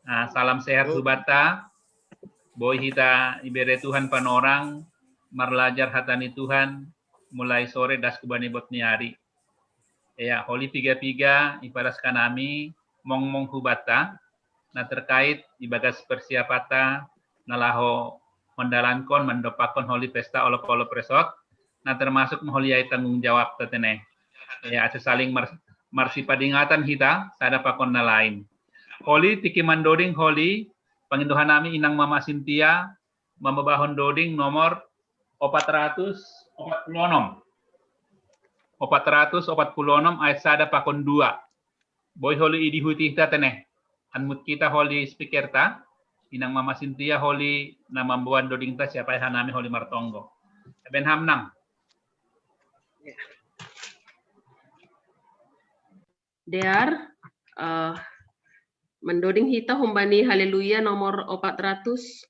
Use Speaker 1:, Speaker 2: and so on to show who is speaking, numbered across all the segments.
Speaker 1: Salam sehat hubata, boy hita ibere Tuhan panorang, marlajar hatani Tuhan, mulai sore das kubani bot niari. Ya, holi piga-piga iparas kanami, mong hubata, na terkait ibagas persiapata, nalaho mendalankon, mendopakon holi pesta olok-olok resort, nah termasuk holi ay tanggung jawab tetene. Ya, saling marsipadingatan hita, sada pakon na lain. Holi tiki mandoding holi, panginduhan nami inang Mama Cynthia, mamabahon doding nomor 446. 446 ayat sada pakon 2. Boy holi idihuti hita teneh. Anmut kita holi speaker ta, inang Mama Cynthia holi namambuan doding ta siapa yang nami holi martonggo. Ben hamnang.
Speaker 2: Dear, mendoding hita humbani haleluya nomor 446.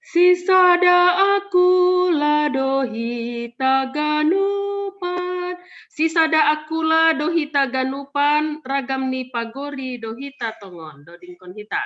Speaker 2: Sisada aku lado hita ganupan, sisada aku lado hita ganupan, ragam ni pagori do hita tongon, do dingkon hita.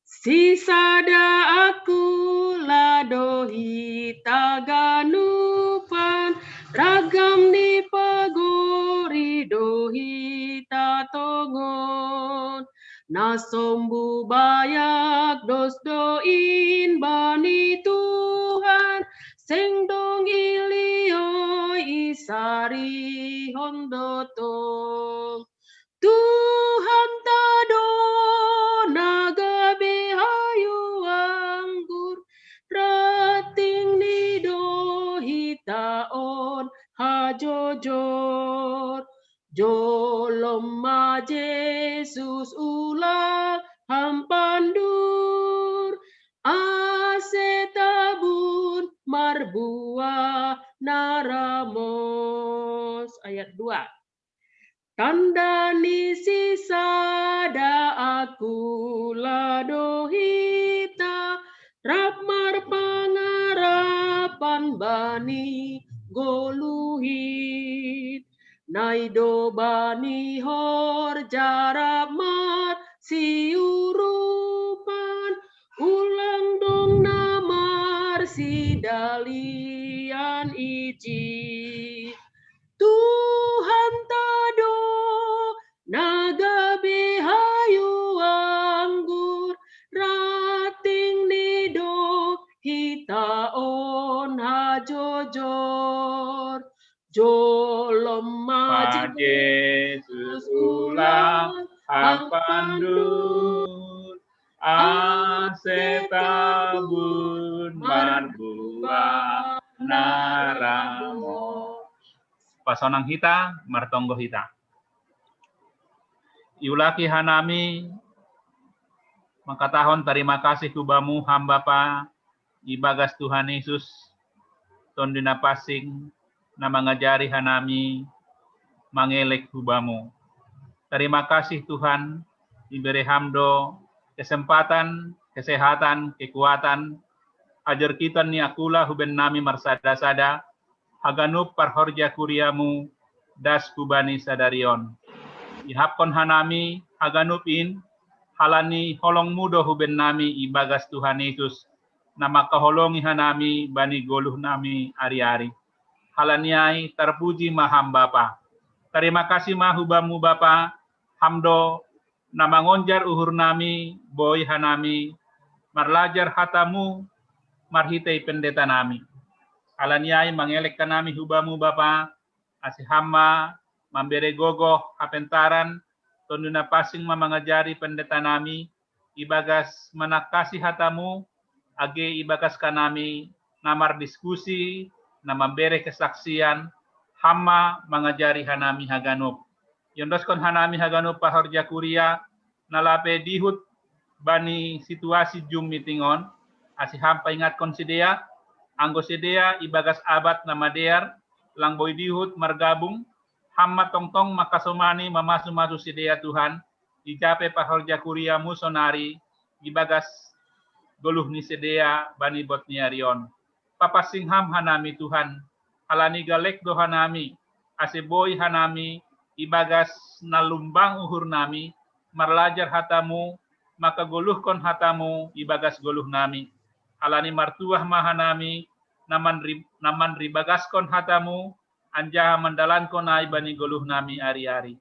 Speaker 2: Sisada aku lado hita ganupan, ragam ni pagori do hita tongon. Nasombu bayak dos doin bani Tuhan, seng dong ilio isari hondoto. Tuhan tado naga behayu anggur, rating nido hitaon hajojor. Jolom ma Jesus ulah hampandur, ase tabun marbua naramos. Ayat 2. Tanda ni sisada aku lado hita, rapmar pangarapan bani goluhit. Naido bani hor jarap mat siurupan, ulang dong namar si dalian iji. Tuhan tado naga behayu anggur, rating nido hitaon hajojor. Jolom ma Jesus ulang hampandur, ase tabun marbua naramo.
Speaker 1: Pasonang hita, martonggo hita. Iulaki hanami, makatahon terima kasih kubamu hamba pa, ibagas Tuhan Yesus, ton dinapasing, na mangajari hanami, mangelek kubamu. Terima kasih Tuhan, diberi hamdo, kesempatan, kesehatan, kekuatan, ajar kita ni akula huben nami marsada-sada, haganup parhorja kuriamu, das kubani sadarion. Ihapkon hanami, haganupin, halani holong mudo huben nami ibagas Tuhan Yesus, nama kaholongi hanami, bani goluh nami ari-ari. Halaniai terpuji maham Bapa. Terima kasih mahubamu Bapa, hamdo, nama ngonjar uhur nami, boy hanami, marlajar hatamu, marhitai pendeta nami. Alaniai mangelek kanami hubamu Bapa, asih hamba, memberi gogoh kapentaran, tonduna pasing mangajari pendeta nami, ibagas menakasi hatamu, age ibagas kanami, namar diskusi, nama bere kesaksian, hama mangajari hanami haganup. Yondoskon hanami haganup pahorja kuria, nalape dihut bani situasi jum mitingon, asih hampa ingat konsidea, anggo sedea ibagas abad nama dear, lang boy dihut margabung, hamma tongtong makasomani mamasu-masu sedea Tuhan, ijape pahorja kuria musonari, ibagas goluh ni sedea bani bot niarion. Papasingham hanami Tuhan, halani galek do hanami, aseboy hanami, ibagas nalumbang uhur nami, marlajar hatamu, maka goluhkon hatamu ibagas goluh nami. Alani martuah maha nami, naman ribagaskon hatamu, anjaha mandalankon na ibani goluh nami ari-ari.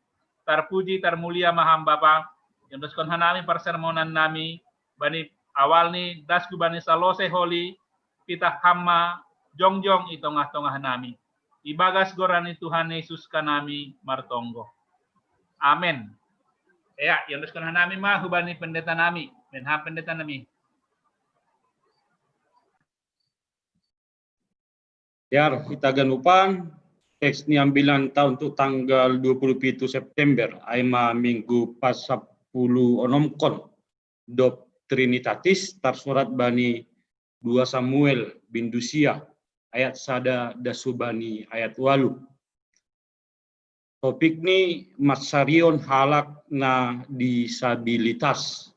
Speaker 1: Tarpuji tarmulia maham Bapa, yang doskon hanami persermonan nami, bani awal ni dasku bani salose holi, pitah hamma, jongjong i tongah-tongah nami. Ibagas gorani Tuhan Yesus kanami martonggo. Amin. Ya, yang doskon hanami mah hubani pendeta nami, menha pendeta nami.
Speaker 3: Ya, kita ganupan teks ni ambilan tahun untuk tanggal 27 September, aima minggu pas 10 onomkon dop Trinitatis tersurat bani 2 Samuel bindusia ayat sada dasubani ayat 8. Topik ni masarion halak na disabilitas.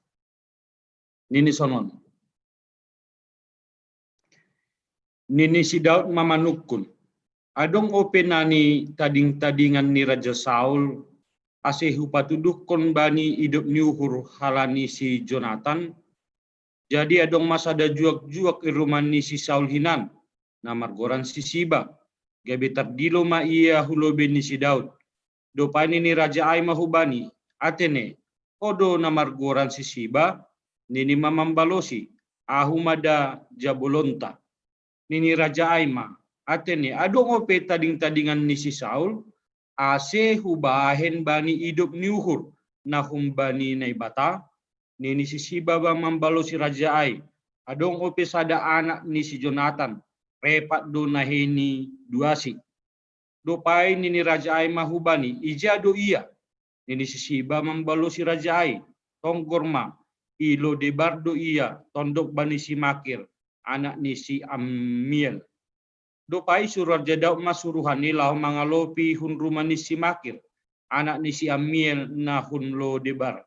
Speaker 3: Nini sonon. Nini si Daud mamanukun. Adong openani tading-tadingan ni Raja Saul ase hupatuduh kon bani hidup niuhur halani si Jonathan. Jadi adong masada juak-juak iruman ni si Saul hinan namar goran si Siba. Gabe tardilo ma iya hulobe ni si Daud. Dopani ni Raja Ai mahubani atene odo namar goran si Siba nini mamambalosi ahumada jabolonta. Nini Raja Aima atene adong ope tading-tadingan ni si Saul ase hubahen bani hidup niuhur nahum bani naibata nini si Siba mambalo si Raja Ai adong ope sada anak ni si Jonathan repat do naheni duasi do pai nini Raja Ai mahubani ija do iya nini si Siba mambalo si Raja Ai tonggorma ilo debar do iya tondok bani si Makir anak ni si Amiel. Dopai surat jadauk masuruhan ni lau mangalopi hun rumah ni si Makir. Anak ni si Amiel na hun lo debar.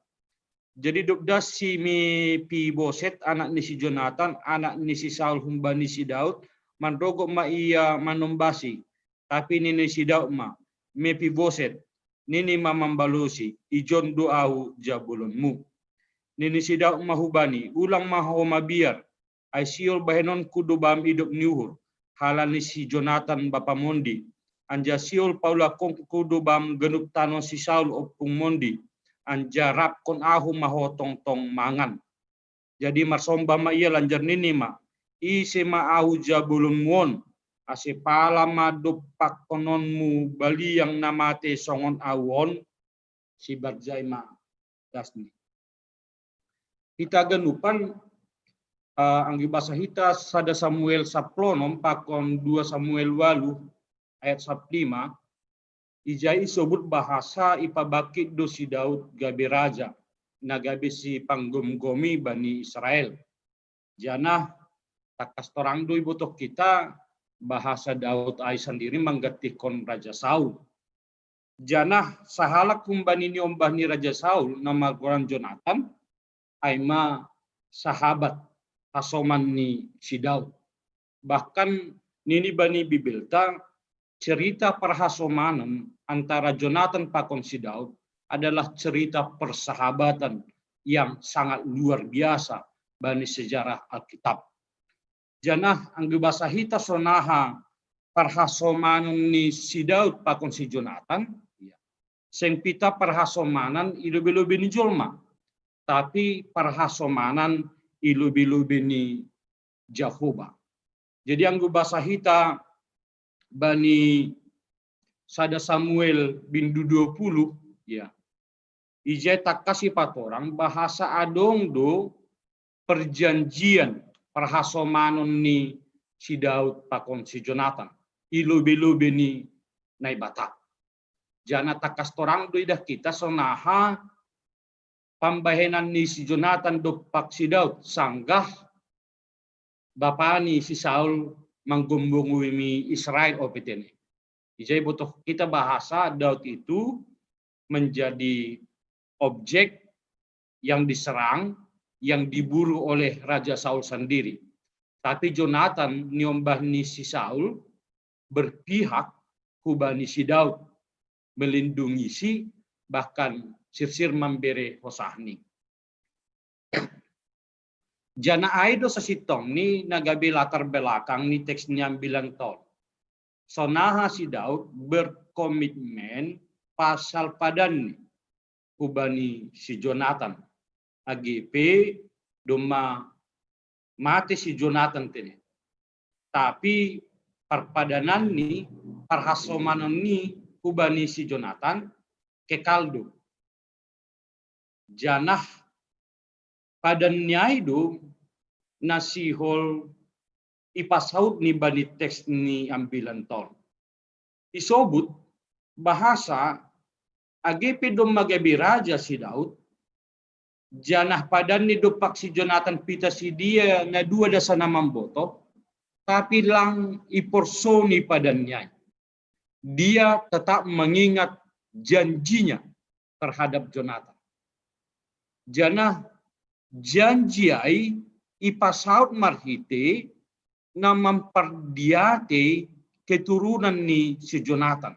Speaker 3: Jadi dokdas si Mepi Boset anak ni si Jonathan, anak ni si Saul humba ni si Daud, mandogok ma iya manombasi. Tapi ni si Daud ma, Mepi Boset, nini mamambalosi, ijon doau jabulonmu. Nini si Daud mahubani, ulang mahoma biar, ay siol bahenon kudubam hidup niuhur halani si Jonathan bapa mondi anja siol paula kong kudubam genuk tano si Saul opung mondi anja rap kon ahu maho tong mangan jadi marsomba ma iya lanjar nini ma ise ma ahu jabulun muon ase pala ma dopak kononmu bali yang namate songon awon si Barjai ma dasni kita genupan anggi bahasa hita sada Samuel saplonom pakon 2 Samuel 8 ayat 5 ijai sebut bahasa ipabakit do si Daud gabe raja na gabe si panggom-gomi bani Israel jana takas torang do ibotok kita bahasa Daud ai sendiri manggatikon Raja Saul jana sahalak kumbani ni ombah ni Raja Saul nama goran Jonathan aima sahabat asoman ni si Daud. Bahkan nini bani Bibelta cerita perhasomanan antara Jonathan pakon si Daud adalah cerita persahabatan yang sangat luar biasa bani sejarah Alkitab. Janah angge bahasa hita sonaha perhasomanan ni si Daud pakon si Jonathan seng pita perhasomanan ilubi-lubi ni jolma tapi perhasomanan ilubi-lubi ni Jehovah. Jadi anggo bahasa hita bani sada Samuel bindu 20 ya. Ijai tak kasih patorang bahasa adong do perjanjian perhasomanon ni si Daud pakon si Jonathan. Ilubi-lubi ni naibata. Jana takas torang do idah kita sonaha pambahenan ni si Jonathan dopak si Daud sanggah bapani si Saul manggumbungui Israel opetene. Jadi butuh kita bahasa Daud itu menjadi objek yang diserang, yang diburu oleh Raja Saul sendiri. Tapi Jonathan niombah ni si Saul berpihak kubani si Daud melindungi si bahkan sirsir memberi hosahni. Jana aido sa sitong ni nagabi latar belakang ni teksnya bilang tol. Sonaha si Daud berkomitmen pasal padan hubani si Jonathan. AGP doma mati si Jonathan tini. Tapi perpadanan ni parhasomanan ni hubani si Jonathan kekaldo. Janah padannya itu nasihol ipasaut ni bani teks ni ambilan tol. Isobut bahasa AGP dom magabi raja si Daud. Janah padan ni dopak si Jonathan pita si dia nga dua dasa namang boto. Tapi lang iporsoni padannya. Dia tetap mengingat janjinya terhadap Jonathan. Janah janji ai ipasaut marhite na memperdiate keturunan ni si Jonathan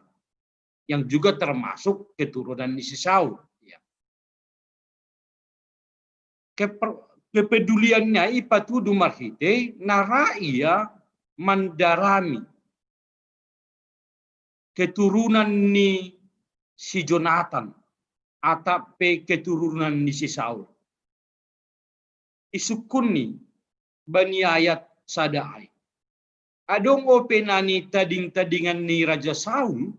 Speaker 3: yang juga termasuk keturunan ni si Saul. Ya. Kepeduliannya ipatudu marhite na raia mendarami keturunan ni si Jonathan atau keturunan ni si Saul. Isukuni bani ayat sadai. Adong openani tading-tadingan ni Raja Saul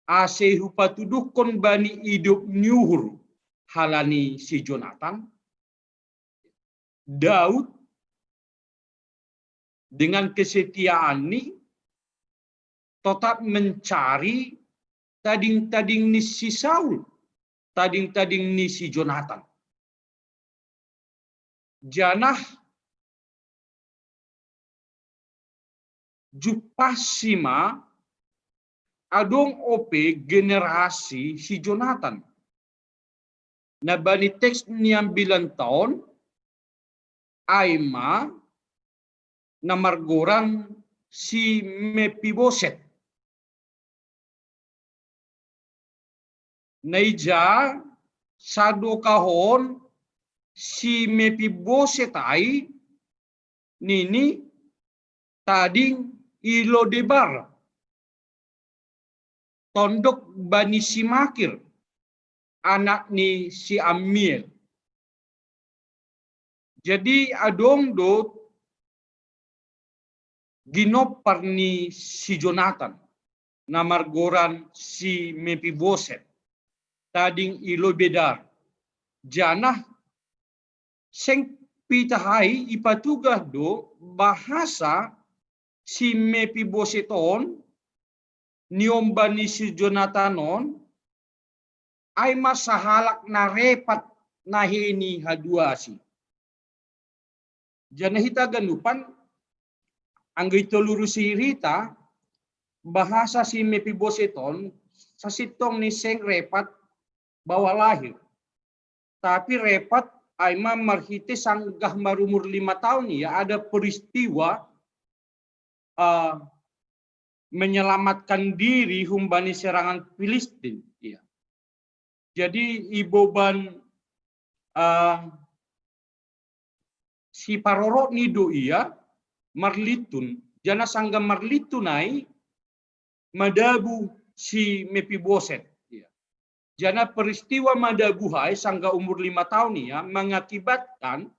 Speaker 3: ase hupatudukon bani hidup nyuhur halani si Jonathan. Daud dengan kesetiaan ni tetap mencari tading-tading ni si Saul, tading-tading ni si Jonathan. Janah jupasima adong ope generasi si Jonathan. Na bani teks niyang bilang taon, Aima na margoran si Mepiboset. Naija sado kahon si Mepiboset ay nini tading Ilodebar. Tondok bani si Makir, anak ni si Amiel. Jadi adong do ginopar ni si Jonathan na margoran si Mepiboset tading Ilobedar. Janah seng pitahay ipatugah do bahasa si Mepiboseton niomba ni si Jonathanon ay masahalak na repat na hini haduasi. Janah hita ganupan ang ituluro si Rita bahasa si Mepiboseton sa sitong ni seng repat bawa lahir. Tapi repat ay mamarhite sanggah marumur 5 tahun ya ada peristiwa menyelamatkan diri humbani serangan Filistin. Ya. Jadi iboban si paroro nido iya marlitun jana sangga marlitunai madabu si Mepiboset. Ya. Jana peristiwa madabuhai sangga umur 5 tahun ya mengakibatkan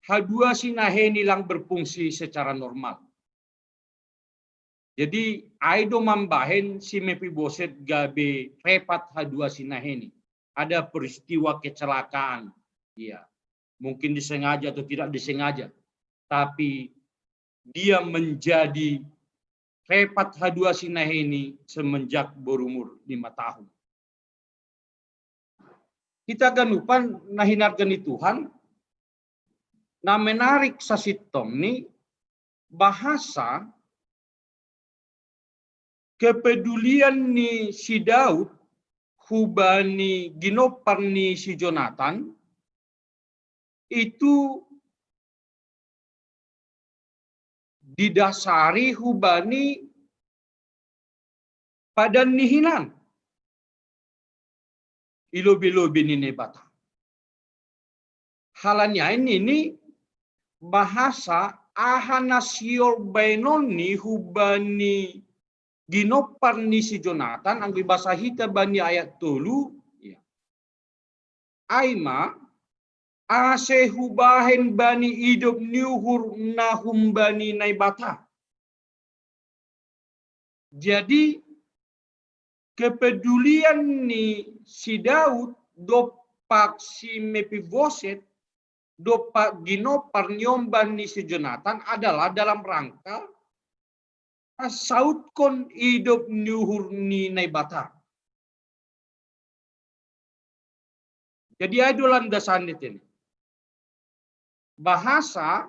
Speaker 3: hadua sinaheni lang berfungsi secara normal. Jadi aido mambahen si Mepiboset gabe repat hadua sinaheni. Ada peristiwa kecelakaan. Ya. Mungkin disengaja atau tidak disengaja. Tapi dia menjadi repat hadua sinaheni semenjak berumur 5 tahun. Kita ganupan nahinarkan ni Tuhan na menarik sa sitong ni bahasa kepedulian ni si Daud hubani ginopar ni si Jonathan itu didasari hubani padan nihinan. ilobi-lobi ni bata. Halanya ini bahasa ahana sior bainoni hubani ginopar ni si Jonathan ang bahasa hita bani ayat 3 ya. Aima ase hubahen bani hidup niuhur nahum bani naibata. Jadi kepedulian ni si Daud dopak si Mefiboset dopak ginopar nyomban ni si Jonathan adalah dalam rangka sautkon hidup niuhur ni naibata. Jadi ada landasan itu. Bahasa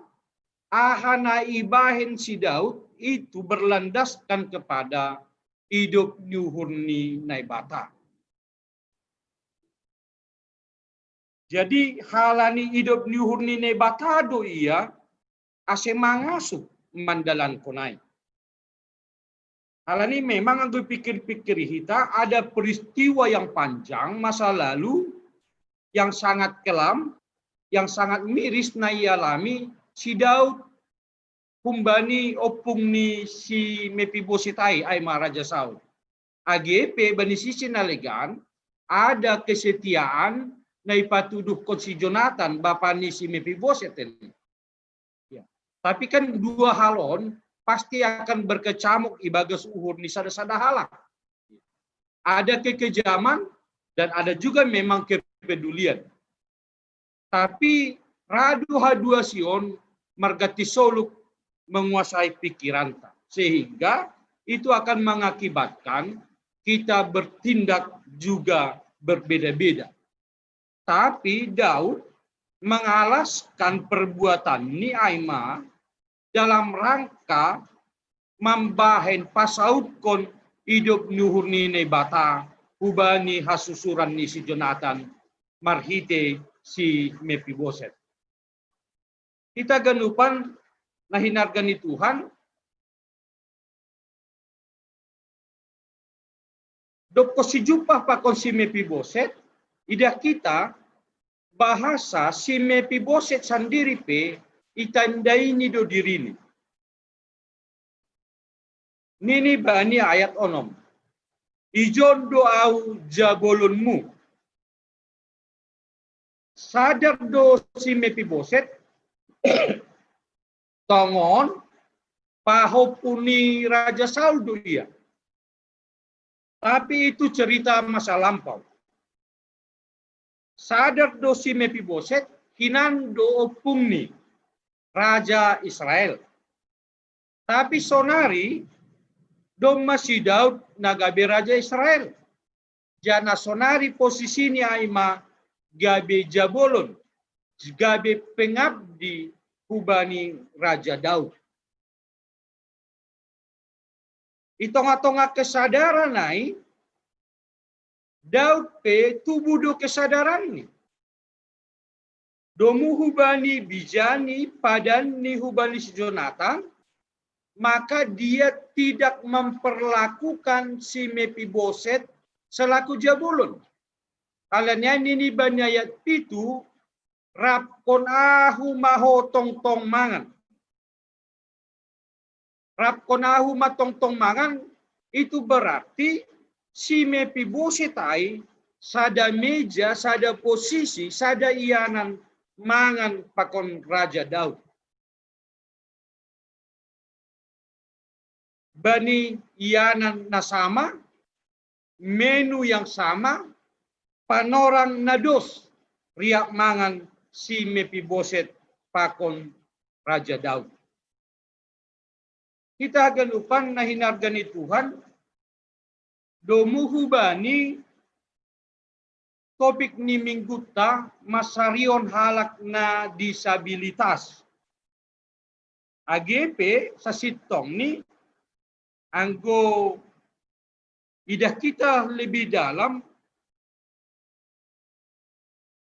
Speaker 3: ahana ibahin si Daud itu berlandaskan kepada hidup niuhur ni naibata. Jadi halani hidup niuhur ni naibata do ia ase mangasuk mandalan konai. Halani memang aku pikir-pikir kita ada peristiwa yang panjang masa lalu yang sangat kelam, yang sangat miris na ialami si Daud humbani opung ni si Mefibosetai Aima Raja Saul. AGP bani sisi nalegan ada kesetiaan na ipatuduh kon si Jonathan bapa ni si Mefiboset ini. Ya. Tapi kan dua halon pasti akan berkecamuk ibagas uhur ni sada-sada halak. Ada kekejaman dan ada juga memang kepedulian. Tapi radu hadua sion margati soluk menguasai pikiran. Sehingga itu akan mengakibatkan kita bertindak juga berbeda-beda. Tapi Daud mengalaskan perbuatan ni Aima dalam rangka membahen pasautkon hidup nuhur ni nebata hubani hasusuran ni si Jonathan marhite si Mefiboset. Kita ganupan na hinargan ni Tuhan dok si jupah pa kon si Mefiboset ida kita bahasa si Mefiboset sendiri pe itandai ni do dirini. Nini bani ayat onom. Ijon doau jabolonmu. Sadar do si Mefiboset tongon pahopuni Raja Saul do dia. Tapi itu cerita masa lampau. Sadar do si Mefiboset hinando opungni Raja Israel. Tapi sonari doma si Daud nagabe Raja Israel. Jana sonari posisi ni Aima gabe jabolon. Gabe pengabdi hubani Raja Daud. Itonga-tonga kesadaran nai Daud pe tubudo kesadaran ni. Domu hubani bijani padan ni hubani si Jonathan, maka dia tidak memperlakukan si Mefiboset selaku jabulun. Alanya nini banyayat itu rapkon ahu maho tong-tong mangan. Rapkon ahu matong-tong mangan itu berarti si Mefiboset ai sada meja, sada posisi, sada ianan mangan pakon Raja Daud. Bani ianan na sama, menu yang sama, panorang nados riak mangan si Mefiboset pakon Raja Daud. Kita ganupan na hinargan ni Tuhan, domuhu bani topik ni mingguta masarion halak na disabilitas. AGP sa sitong ni anggo idah kita lebih dalam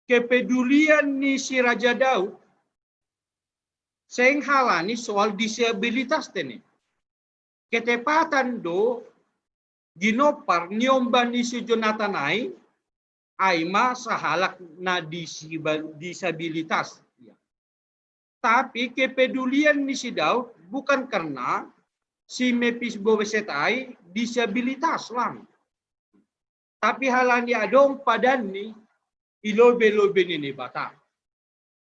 Speaker 3: kepedulian ni si Raja Daud seng halani soal disabilitas tene. Ketepatan do ginopar niomban ni si Jonathan ai aima sahalak na disabilitas. Tapi kepedulian ni si Daud bukan karena si Mephibosheth ai disabilitas lang. Tapi halani adong padan ni ilobe-lobe ni bata.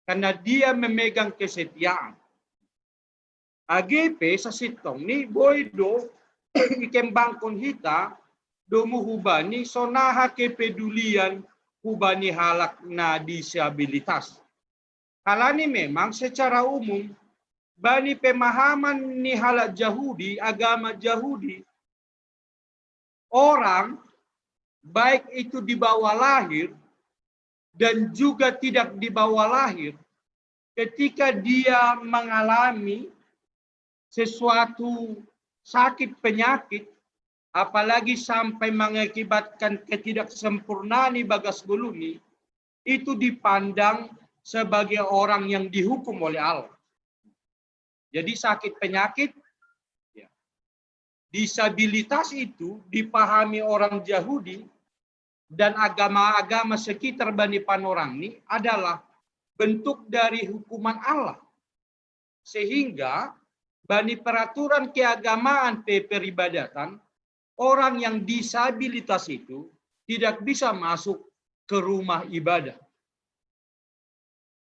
Speaker 3: Karena dia memegang kesetiaan. AGP sa sitong ni boydo ikembangkon hita domu hubani sonaha kepedulian hubani halak na disabilitas. Halani memang secara umum bani pemahaman ni halak Yahudi, agama Yahudi, orang baik itu di bawah lahir dan juga tidak di bawah lahir, ketika dia mengalami sesuatu sakit penyakit, apalagi sampai mengakibatkan ketidaksempurnaan bagas buluni, itu dipandang sebagai orang yang dihukum oleh Allah. Jadi sakit penyakit, disabilitas itu dipahami orang Yahudi dan agama-agama sekitar Bani Panorang ini adalah bentuk dari hukuman Allah. Sehingga Bani peraturan keagamaan peribadatan, orang yang disabilitas itu tidak bisa masuk ke rumah ibadah.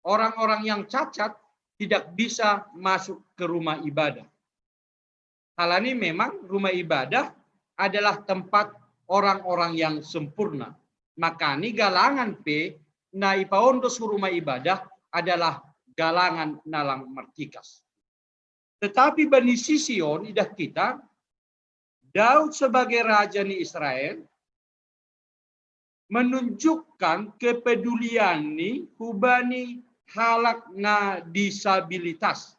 Speaker 3: Orang-orang yang cacat tidak bisa masuk ke rumah ibadah. Hal ini memang rumah ibadah adalah tempat orang-orang yang sempurna. Maka ini galangan na ipaondos rumah ibadah adalah galangan nalang martikas. Tetapi Bani Sision idah kita, Daud sebagai raja di Israel menunjukkan kepedulian ni hubani halak na disabilitas.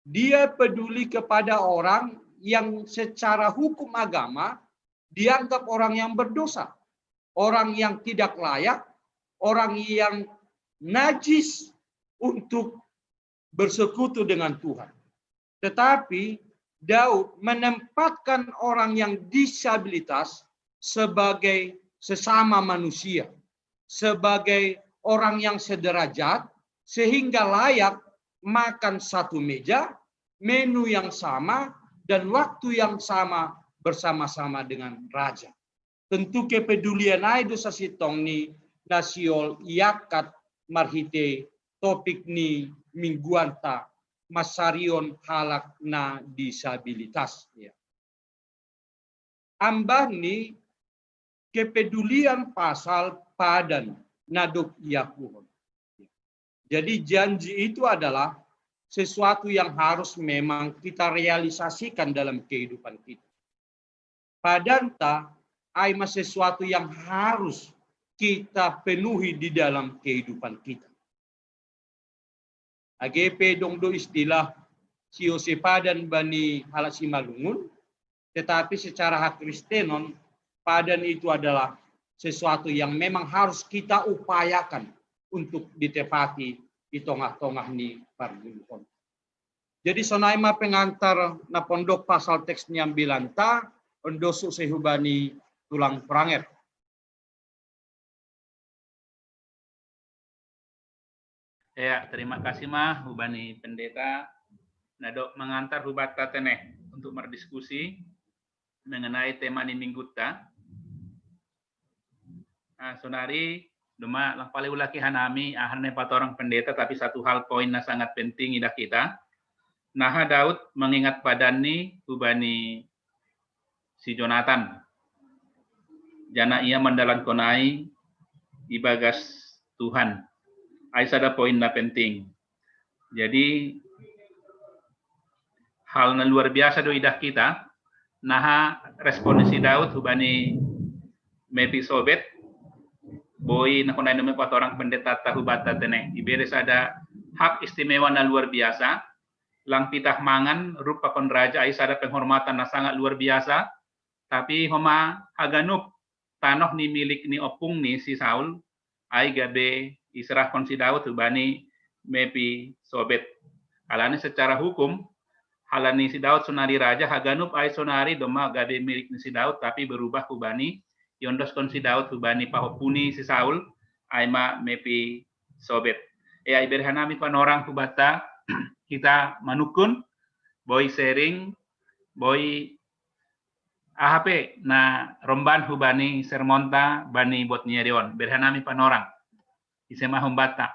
Speaker 3: Dia peduli kepada orang yang secara hukum agama dianggap orang yang berdosa, orang yang tidak layak, orang yang najis untuk bersekutu dengan Tuhan. Tetapi Daud menempatkan orang yang disabilitas sebagai sesama manusia, sebagai orang yang sederajat, sehingga layak makan satu meja, menu yang sama, dan waktu yang sama bersama-sama dengan raja. Tentu kepedulian itu sasitong ni nasiol iakat marhite topik ni mingguanta masarion halak na disabilitas. Ambah ni kepedulian pasal padan naduk yakuhon. Jadi janji itu adalah sesuatu yang harus memang kita realisasikan dalam kehidupan kita. Padanta aima sesuatu yang harus kita penuhi di dalam kehidupan kita. AGP dongdo istilah siose padan bani halasi malungun, tetapi secara hak Kristenon, padan itu adalah sesuatu yang memang harus kita upayakan untuk ditepati di tengah-tengah ni pargulukon. Jadi sonaima pengantar na pondok pasal teksnya bilanta, ondosuk sehubani tulang pranget.
Speaker 1: Ya, terima kasih mah hubani pendeta nadok mengantar hubat tateneh untuk berdiskusi mengenai tema ni mingguta. Sonari duma lang paling ulaki hanami ahane patorang pendeta, tapi satu hal poin na sangat penting idah kita. Nah Daud mengingat padan ni hubani si Jonathan. Jana ia mendalan konai ibagas Tuhan. Ais ada poin na penting. Jadi hal na luar biasa do idah kita. Nah respon si Daud hubani Mephibosheth boy na kunay naman pat orang pendeta tahubata teneh. Iberes ada hak istimewa na luar biasa. Lang pitah mangan rupa kon raja ay ada penghormatan na sangat luar biasa. Tapi homa haganup tanoh ni milik ni opung ni si Saul ay gabe Israh kon si Daud hubani Mephibosheth. Alani secara hukum halani si Daud sonari raja haganup ay sonari doma gabe milik ni si Daud tapi berubah hubani yondos kon si Daud hubani pahopuni si Saul aima mepi sobet. Ai berhanami panorang hubata kita manukun boy sharing boy AHP na romban hubani sermonta bani bot nyerion berhanami panorang isema humbata.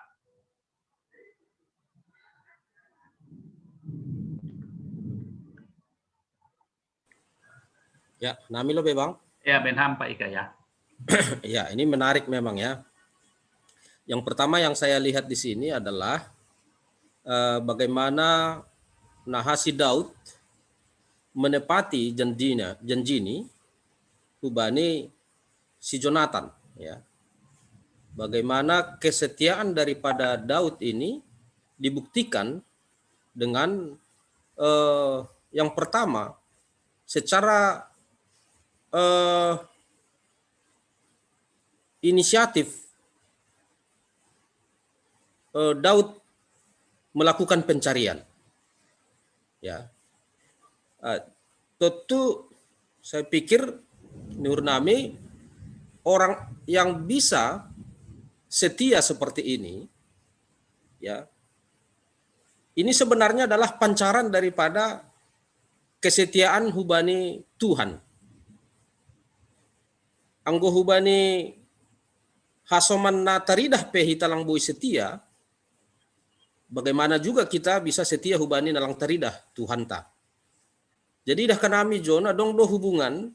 Speaker 4: Ya, nami lo Bang.
Speaker 1: Ya, benham Pak Ika ya.
Speaker 4: Ya, ini menarik memang ya. Yang pertama yang saya lihat di sini adalah bagaimana Nahasi Daud menepati janjini hubani si Jonathan ya. Bagaimana kesetiaan daripada Daud ini dibuktikan dengan yang pertama secara inisiatif Daud melakukan pencarian. Ya, tentu saya pikir Nurnami orang yang bisa setia seperti ini, ya, ini sebenarnya adalah pancaran daripada kesetiaan hubani Tuhan. Anggo hubani hasoman na taridah pehi talang bui setia, bagaimana juga kita bisa setia hubani nalang taridah Tuhan ta. Jadi dah kanami Jona dong do hubungan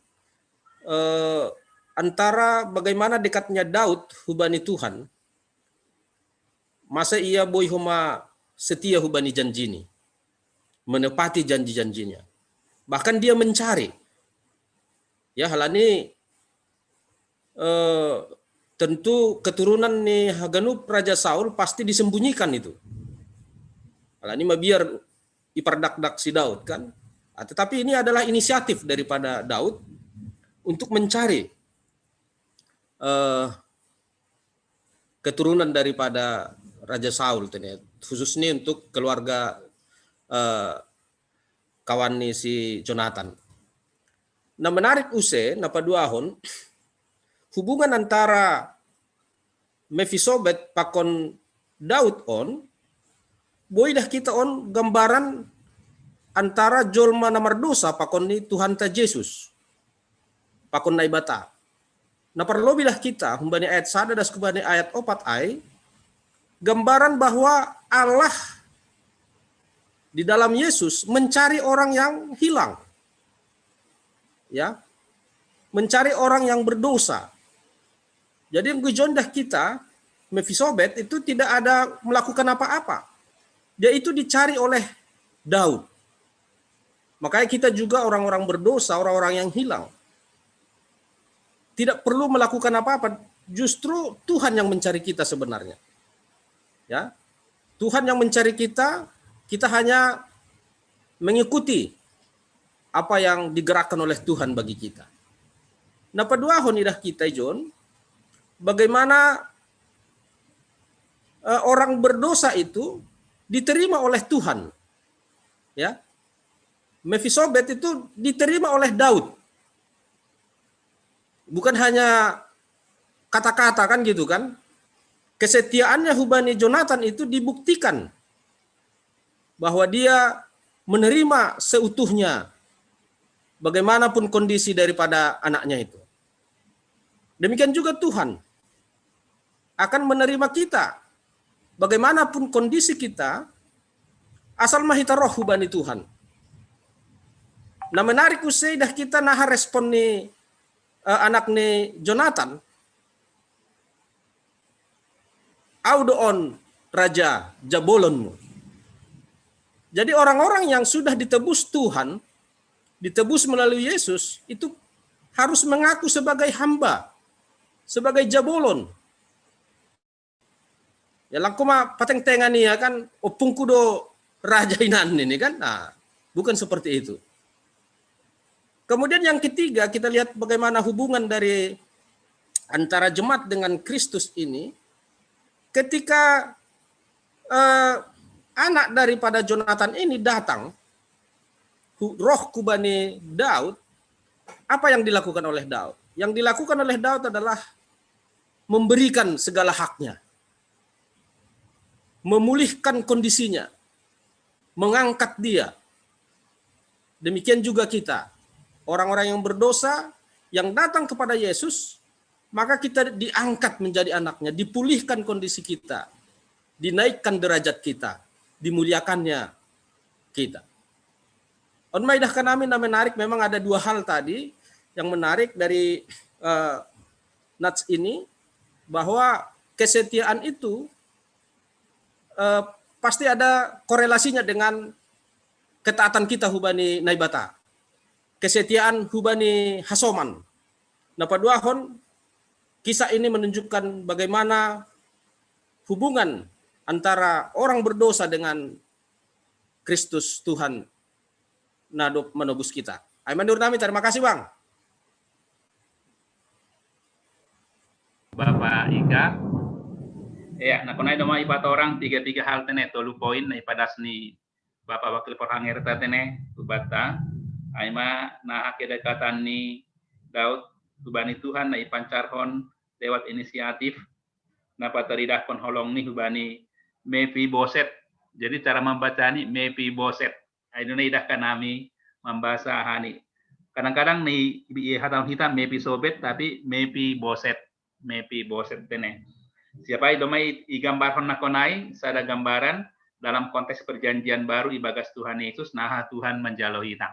Speaker 4: antara bagaimana dekatnya Daud hubani Tuhan, masa ia boy homa setia hubani janjini, menepati janji-janjinya. Bahkan dia mencari. Ya halani tentu keturunan nih Haganup Raja Saul pasti disembunyikan itu. Halani mah biar ipardak-dak si Daud kan. Tetapi ini adalah inisiatif daripada Daud untuk mencari keturunan daripada Raja Saul, khususnya untuk keluarga kawan ni si Jonathan. Nah menarik use, napa duahon, hubungan antara Mephisobet pakon Daud on, boy dah kita on gambaran antara jolma namar dosa pakon ni Tuhan ta Yesus, pakon naibata. Nah perlobilah kita, humbani ayat 1 das kubani ayat 4 ay, gambaran bahwa Allah di dalam Yesus mencari orang yang hilang. Ya. Mencari orang yang berdosa. Jadi yang dah kita, Mephisobet itu tidak ada melakukan apa-apa. Dia itu dicari oleh Daud. Makanya kita juga orang-orang berdosa, orang-orang yang hilang. Tidak perlu melakukan apa-apa. Justru Tuhan yang mencari kita sebenarnya. Ya. Tuhan yang mencari kita, kita hanya mengikuti apa yang digerakkan oleh Tuhan bagi kita. Nah, paduahon idah kita John, bagaimana orang berdosa itu diterima oleh Tuhan. Ya. Mephisobet itu diterima oleh Daud. Bukan hanya kata-kata kan gitu kan. Kesetiaannya hubani Jonathan itu dibuktikan bahwa dia menerima seutuhnya bagaimanapun kondisi daripada anaknya itu. Demikian juga Tuhan akan menerima kita bagaimanapun kondisi kita asal mahita roh hubani Tuhan. Nah menarik usai dah kita nah respon ni anak ni Jonathan. Audoon Raja Jabolonmu. Jadi orang-orang yang sudah ditebus Tuhan, ditebus melalui Yesus, itu harus mengaku sebagai hamba, sebagai Jabolon. Ya langkuma pateng tengan ya kan, opung kudo raja inan ini kan, nah bukan seperti itu. Kemudian yang ketiga kita lihat bagaimana hubungan dari antara jemaat dengan Kristus ini, ketika anak daripada Jonathan ini datang, roh kubani Daud, apa yang dilakukan oleh Daud? yang dilakukan oleh Daud adalah memberikan segala haknya, memulihkan kondisinya, mengangkat dia. Demikian juga kita, orang-orang yang berdosa, yang datang kepada Yesus, maka kita diangkat menjadi anaknya, dipulihkan kondisi kita, dinaikkan derajat kita, dimuliakannya kita. On Maidah Kanamin menarik, memang ada dua hal tadi yang menarik dari nats ini, bahwa kesetiaan itu pasti ada korelasinya dengan ketaatan kita hubani naibata. Kesetiaan hubani hasoman. Nah, paduahon kisah ini menunjukkan bagaimana hubungan antara orang berdosa dengan Kristus Tuhan menebus kita. Aiman Nami, terima kasih Bang.
Speaker 1: Bapak Ika. Ya, nah kunai doma ipat orang tiga hal tene tolu poin na ipadas ni Bapak Wakil Porhanger tene ubata. Aima na kedekatan ni Daud hubani Tuhan na ipancarhon lewat inisiatif na pateridah holong ni hubani Mephiboset. Jadi cara membaca ni Mephiboset. Aiduna idah kanami membaca hani. Kadang-kadang ni hatang hitam Mephisobet tapi Mephiboset tene. Siapa domai igambar na konai sada gambaran dalam konteks perjanjian baru ibagas Tuhan Yesus nah Tuhan menjalo hitam.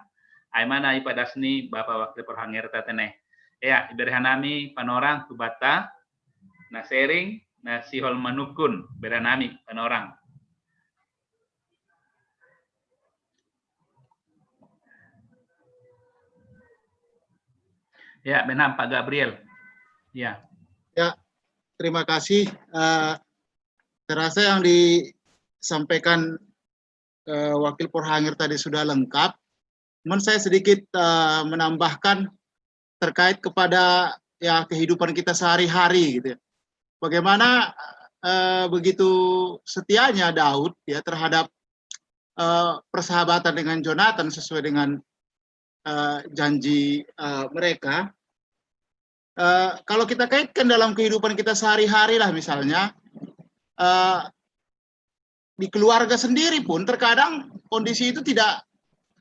Speaker 1: Aimana ipadasni Bapak Wakil Porhanger tene. Ya, berhanami panorang kubata na sharing na sihol manukun beranami panorang. Ya, benar Pak Gabriel. Ya.
Speaker 5: Ya, terima kasih. Terasa yang disampaikan Wakil Porhanger tadi sudah lengkap. Namun saya sedikit menambahkan terkait kepada ya kehidupan kita sehari-hari gitu ya. Bagaimana begitu setianya Daud ya terhadap persahabatan dengan Jonathan sesuai dengan janji mereka. Kalau kita kaitkan dalam kehidupan kita sehari-hari lah misalnya, di keluarga sendiri pun terkadang kondisi itu tidak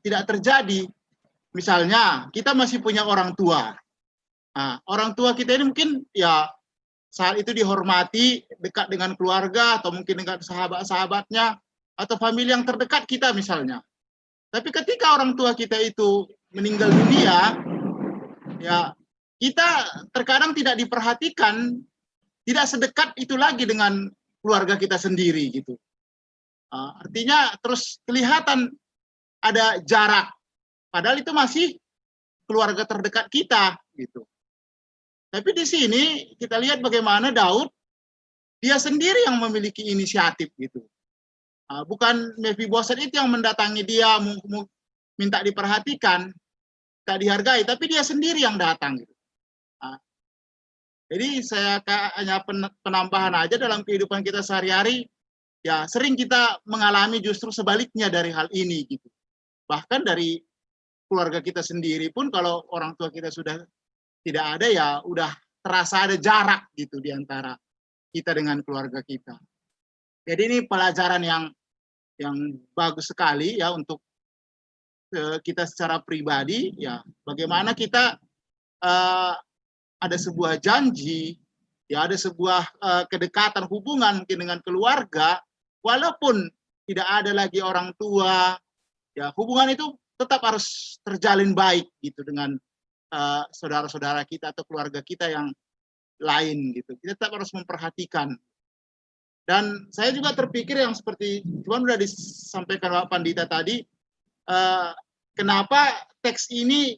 Speaker 5: terjadi. Misalnya kita masih punya orang tua. Nah, orang tua kita ini mungkin ya saat itu dihormati, dekat dengan keluarga atau mungkin dengan sahabat-sahabatnya atau famili yang terdekat kita misalnya. Tapi ketika orang tua kita itu meninggal dunia, ya kita terkadang tidak diperhatikan, tidak sedekat itu lagi dengan keluarga kita sendiri gitu. Artinya terus kelihatan ada jarak, padahal itu masih keluarga terdekat kita gitu. Tapi di sini kita lihat bagaimana Daud dia sendiri yang memiliki inisiatif gitu. Bukan Mephiboset itu yang mendatangi dia minta diperhatikan, tak dihargai, tapi dia sendiri yang datang gitu. Jadi saya hanya penambahan aja dalam kehidupan kita sehari-hari, ya sering kita mengalami justru sebaliknya dari hal ini gitu. Bahkan dari keluarga kita sendiri pun kalau orang tua kita sudah tidak ada ya udah terasa ada jarak gitu di antara kita dengan keluarga kita. Jadi ini pelajaran yang bagus sekali ya untuk kita secara pribadi ya bagaimana kita ada sebuah janji, ya ada sebuah kedekatan hubungan mungkin dengan keluarga, walaupun tidak ada lagi orang tua, ya hubungan itu tetap harus terjalin baik gitu dengan saudara-saudara kita atau keluarga kita yang lain gitu. Kita tetap harus memperhatikan. Dan saya juga terpikir yang seperti Tuhan sudah disampaikan Pak Pandita tadi, kenapa teks ini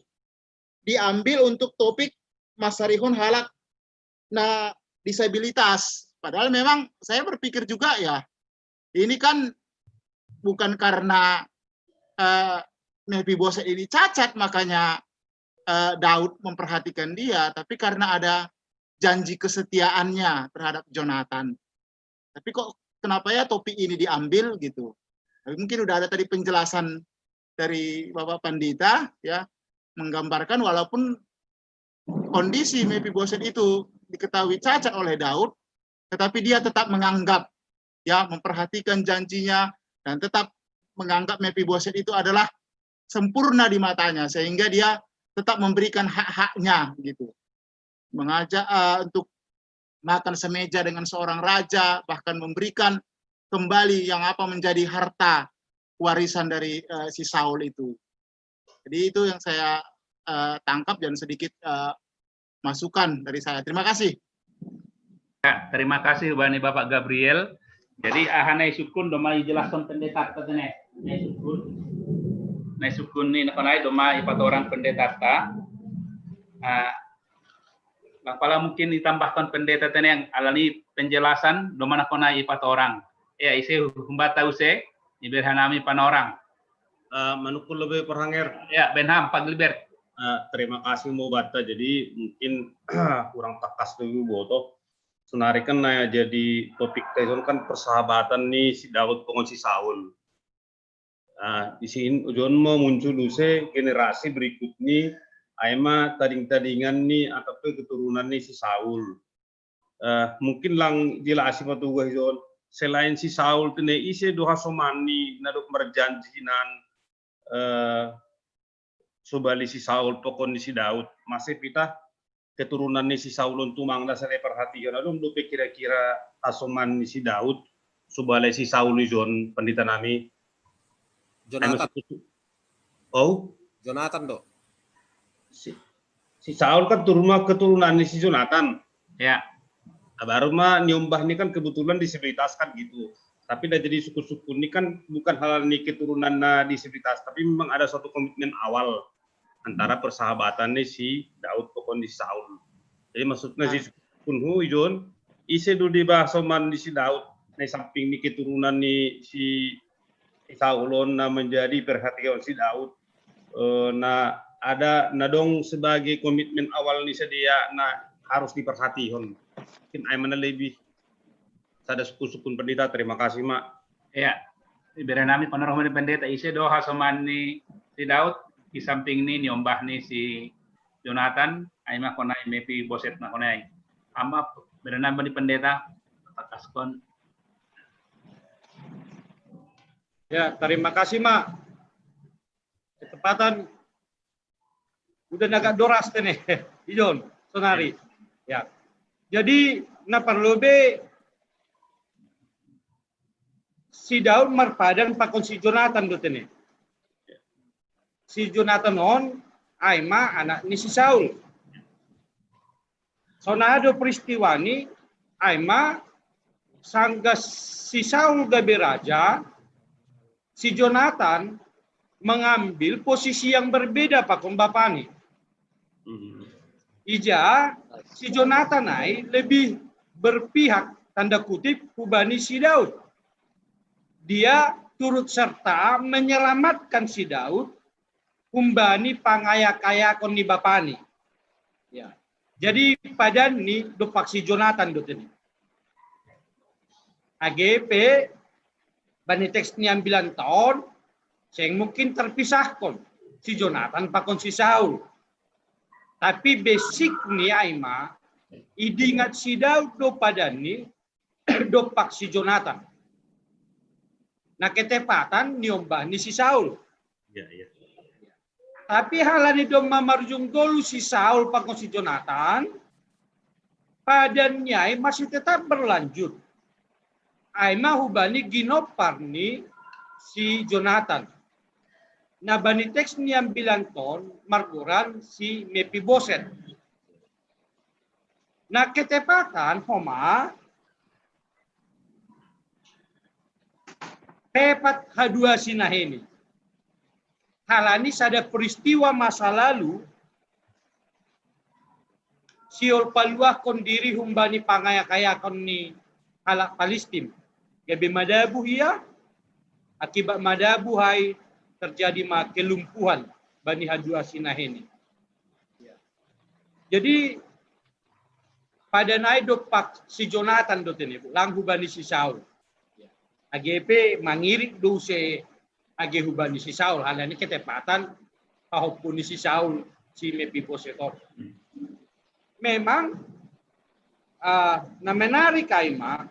Speaker 5: diambil untuk topik Masarihun halak nah disabilitas. Padahal memang saya berpikir juga ya, ini kan bukan karena Mephiboset ini cacat makanya Daud memperhatikan dia, tapi karena ada janji kesetiaannya terhadap Jonathan. Tapi kok kenapa ya topik ini diambil gitu? Tapi mungkin udah ada tadi penjelasan dari Bapak Pandita ya, menggambarkan walaupun kondisi Mephiboset itu diketahui cacat oleh Daud, tetapi dia tetap menganggap, ya, memperhatikan janjinya dan tetap menganggap Mephiboset itu adalah sempurna di matanya, sehingga dia tetap memberikan hak-haknya gitu. Mengajak untuk makan semeja dengan seorang raja, bahkan memberikan kembali yang menjadi harta warisan dari si Saul itu. Jadi itu yang saya tangkap dan sedikit masukan dari saya. Terima kasih.
Speaker 1: Ya, terima kasih Bani Bapak Gabriel. Jadi ahanai sukun domai jelaskan pendeta katanya. Nai sukun ni nakanai domai 4 orang pendeta ta. Pala mungkin ditambahkan pendeta tadi yang alani penjelasan domana konai 4 orang. Ya isi humbata use iberhanami panorang.
Speaker 6: Manukul lebih perhanger.
Speaker 1: Ya Benham Pak Gilbert.
Speaker 6: Terima kasih Mo Bata. Jadi mungkin kurang takas dulu boto. Senarikan na jadi topik teson kan persahabatan nih si Daud dengan si Saul. Di sini ujon mau muncul use generasi berikutnya aima tading-tadingan nih atau keturunan nih si Saul. Mungkin lang jelasi patuga ujon selain si Saul tene ise doha somani nadok merjanjinan subali si Saul pokon si Daud masih pita keturunan ni si Saul untuk mangda saya perhatikan adum lupa kira-kira asoman ni si Daud subali si Saul ijon pendeta nami
Speaker 4: Jonathan.
Speaker 6: Oh
Speaker 4: Jonathan do.
Speaker 6: Si Saul kan keturunan ni si Jonathan.
Speaker 1: Ya.
Speaker 6: Baru mah nyombah ini kan kebetulan disabilitaskan gitu. Tapi udah jadi suku-suku ini kan bukan hal ini keturunan disabilitas, tapi memang ada suatu komitmen awal antara persahabatan nih si Daud pokon di Saul. Jadi maksudnya si suku ijon ise do di bahasoman di si Daud nih samping nih keturunan nih si Saulon menjadi perhatian si Daud. Nah ada nadong sebagai komitmen awal nih sedia harus diperhatikan. Mungkin Aiman lebih sada suku-suku pendeta. Terima kasih Mak.
Speaker 1: Ya, iberanami panorama ni pendeta ise doha soman ni si Daud di samping ni nyombah ni si Jonathan aima konai Mephiboset na konai. Ama beranami ni pendeta takaskon.
Speaker 3: Ya, terima kasih Mak. Ketepatan udah agak doras nih, Ijon, sonari. Ya. Jadi na perlu be si Daud marpadan pakon si Jonathan do tene. Si Jonathan on aima anak ni si Saul. Sonado peristiwa ni aima sangga si Saul gabe raja, si Jonathan mengambil posisi yang berbeda pakon bapani. Ija si Jonathan lebih berpihak tanda kutip hubani si Daud. Dia turut serta menyelamatkan si Daud humbani pangaya-kaya kon ni bapani. Ya. Jadi pada ni dopak si Jonathan do tini. AGP bani teks ni 9 tahun sing mungkin terpisahkan si Jonathan pakon si Saul. Tapi basic ni aima idingat si Daud do pada ni dopak si Jonathan. Nah ketepatan nyombah ni si Saul.
Speaker 6: Ya, ya.
Speaker 3: Tapi halani do mamarjung dulu si Saul pakon si Jonathan, padannya masih tetap berlanjut. Aima hubani ginopar ni si Jonathan. Nah bani teks ni yang bilang ton marguran si Mephiboset. Nah ketepatan homa tepat hadua sinaheni. Halani sada peristiwa masa lalu siol paluah kon diri humbani pangaya-kaya kon ni halak Palestin. Gabe madabu hiya akibat madabu hai terjadi kelumpuhan bani hadua sinaheni. Jadi pada naik dopak si Jonathan do tene langhu bani si Saul. AGP mangirik do se age hubani si Saul halani ketepatan pahopun si Saul si Mephiboset. memang na menarik kaima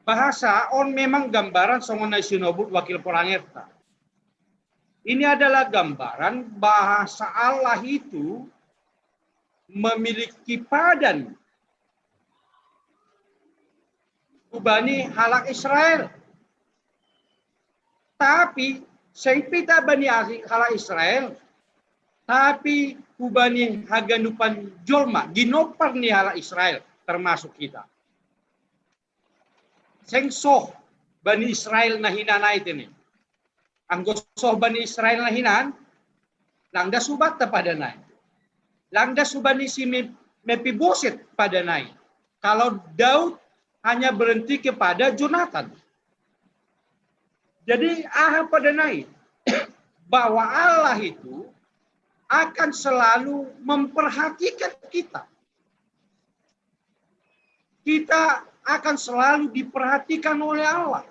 Speaker 3: bahasa on memang gambaran songon na sinobut wakil porangerta. Ini adalah gambaran bahasa Allah itu memiliki padan ubani halak Israel. Tapi sengpita bani halak Israel, tapi ubani haganupan jolma ginopar ni halak Israel termasuk kita. Sengsoh bani Israel na hinanay tini. Ang gosoh bani Israel na hinan, langda subat ta padanay. Langda subani si Mefiboset padanay. Kalau Daud hanya berhenti kepada Jonathan. Jadi padanay bahwa Allah itu akan selalu memperhatikan kita. Kita akan selalu diperhatikan oleh Allah.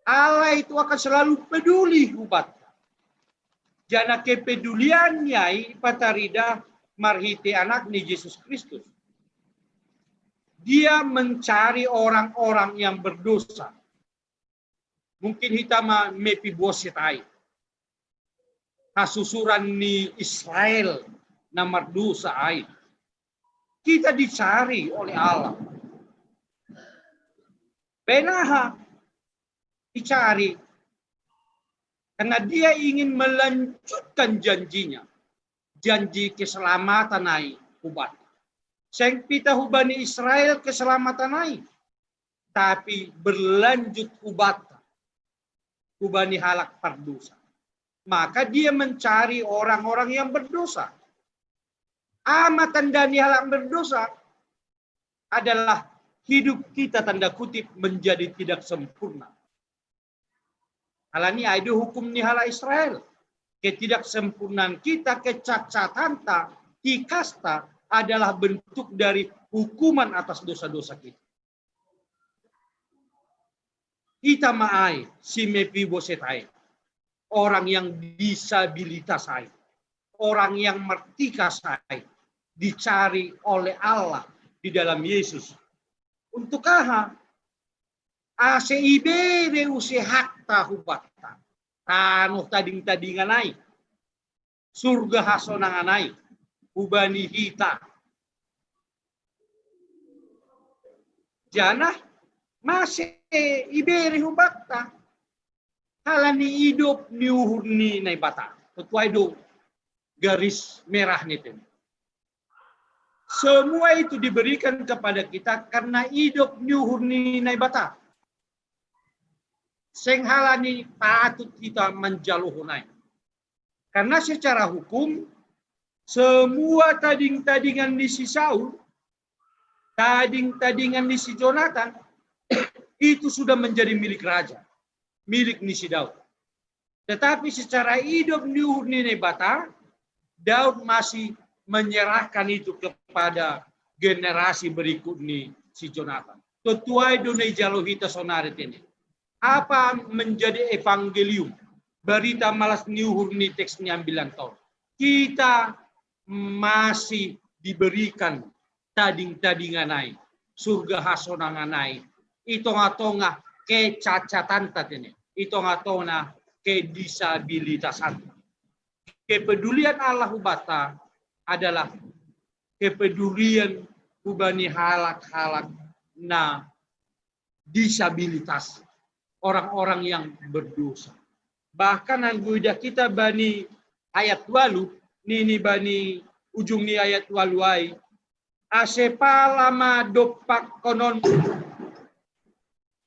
Speaker 3: Allah itu akan selalu peduli ubat. Jana kepeduliannya patarida marhiti anak ni Yesus Kristus. Dia mencari orang-orang yang berdosa. Mungkin hitama Mefiboset ai. Hasusuran ni Israel namar dosa ai. Kita dicari oleh Allah. Benaha dicari karena dia ingin melanjutkan janjinya. Janji keselamatan ai ubat. Seng pita hubani Israel keselamatan ai. Tapi berlanjut ubat. Hubani halak berdosa. Maka dia mencari orang-orang yang berdosa. Amatan dani halak berdosa adalah hidup kita tanda kutip menjadi tidak sempurna. Halani ada hukum ni hala Israel. Ketidaksempurnaan kita, kecacatan ta, tikasta adalah bentuk dari hukuman atas dosa-dosa kita. Kita maai si Mefiboset ai. Orang yang disabilitas ai. Orang yang mertikas ai. Dicari oleh Allah di dalam Yesus. Untuk aha? Ase ibere use hakta hubatta. Tanuh tading-tadingan ai. Surga hasonangan ai. Ubani hita. Janah masih ibere hubatta. Halani hidup ni uhur ni nai bata. Tutuai do garis merah nitin. Semua itu diberikan kepada kita karena hidup nyuhur ni nai bata. Seng halani patut kita menjaluhunai. Karena secara hukum, semua tading-tadingan di si Saul, tading-tadingan di si Jonathan, itu sudah menjadi milik raja. Milik ni si Daud. Tetapi secara hidup nyuhur ni nai bata, Daud masih menyerahkan itu kepada generasi berikut nih si Jonathan. Tetuai dunia jalohita sonarit ini. Apa menjadi evangelium? Berita malas niuhur nih teksnya bilang tahun. Kita masih diberikan tading-tadingan naik. Surga hasonangan naik. Itonga-tonga kecacatan ini. Itonga-tonga kedisabilitasan. Kepedulian Allah ubata adalah kepedulian ubani halak-halak na disabilitas orang-orang yang berdosa. Bahkan angguida kita bani ayat walu, nini bani ujung ni ayat waluai, asepalama dopak konon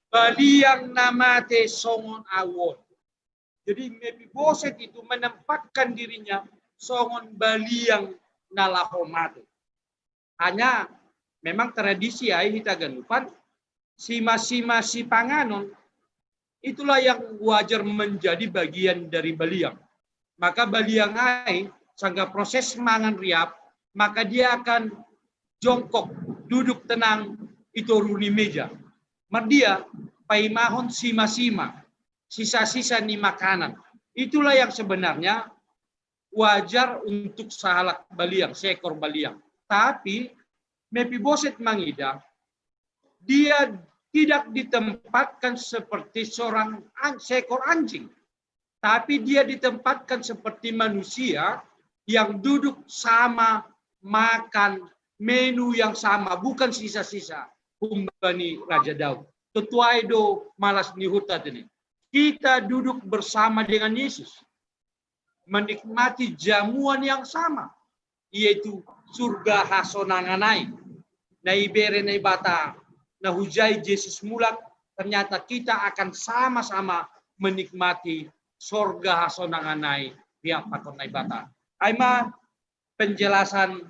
Speaker 3: baliang namate songon awon. Jadi Mefiboset itu menempatkan dirinya songon baliang nalahomate. Hanya memang tradisi ay hitaganupan sima-sima si panganon itulah yang wajar menjadi bagian dari baliang. Maka baliang ay sangga proses mangan riap, maka dia akan jongkok, duduk tenang itu runi meja. Merdia paimahon sima-sima, sisa-sisa ni makanan. Itulah yang sebenarnya wajar untuk sahalak baliang, seekor baliang. Tapi Mefiboset mangida, dia tidak ditempatkan seperti seekor anjing. Tapi dia ditempatkan seperti manusia yang duduk sama, makan menu yang sama, bukan sisa-sisa humbani Raja Daud. Tetuai do malas nihutat ini. Kita duduk bersama dengan Yesus, menikmati jamuan yang sama, yaitu surga hasonanganai. Na ibere na ibata, na hujai Yesus mulak, ternyata kita akan sama-sama menikmati surga hasonanganai pihak pakon na ibata. Aima penjelasan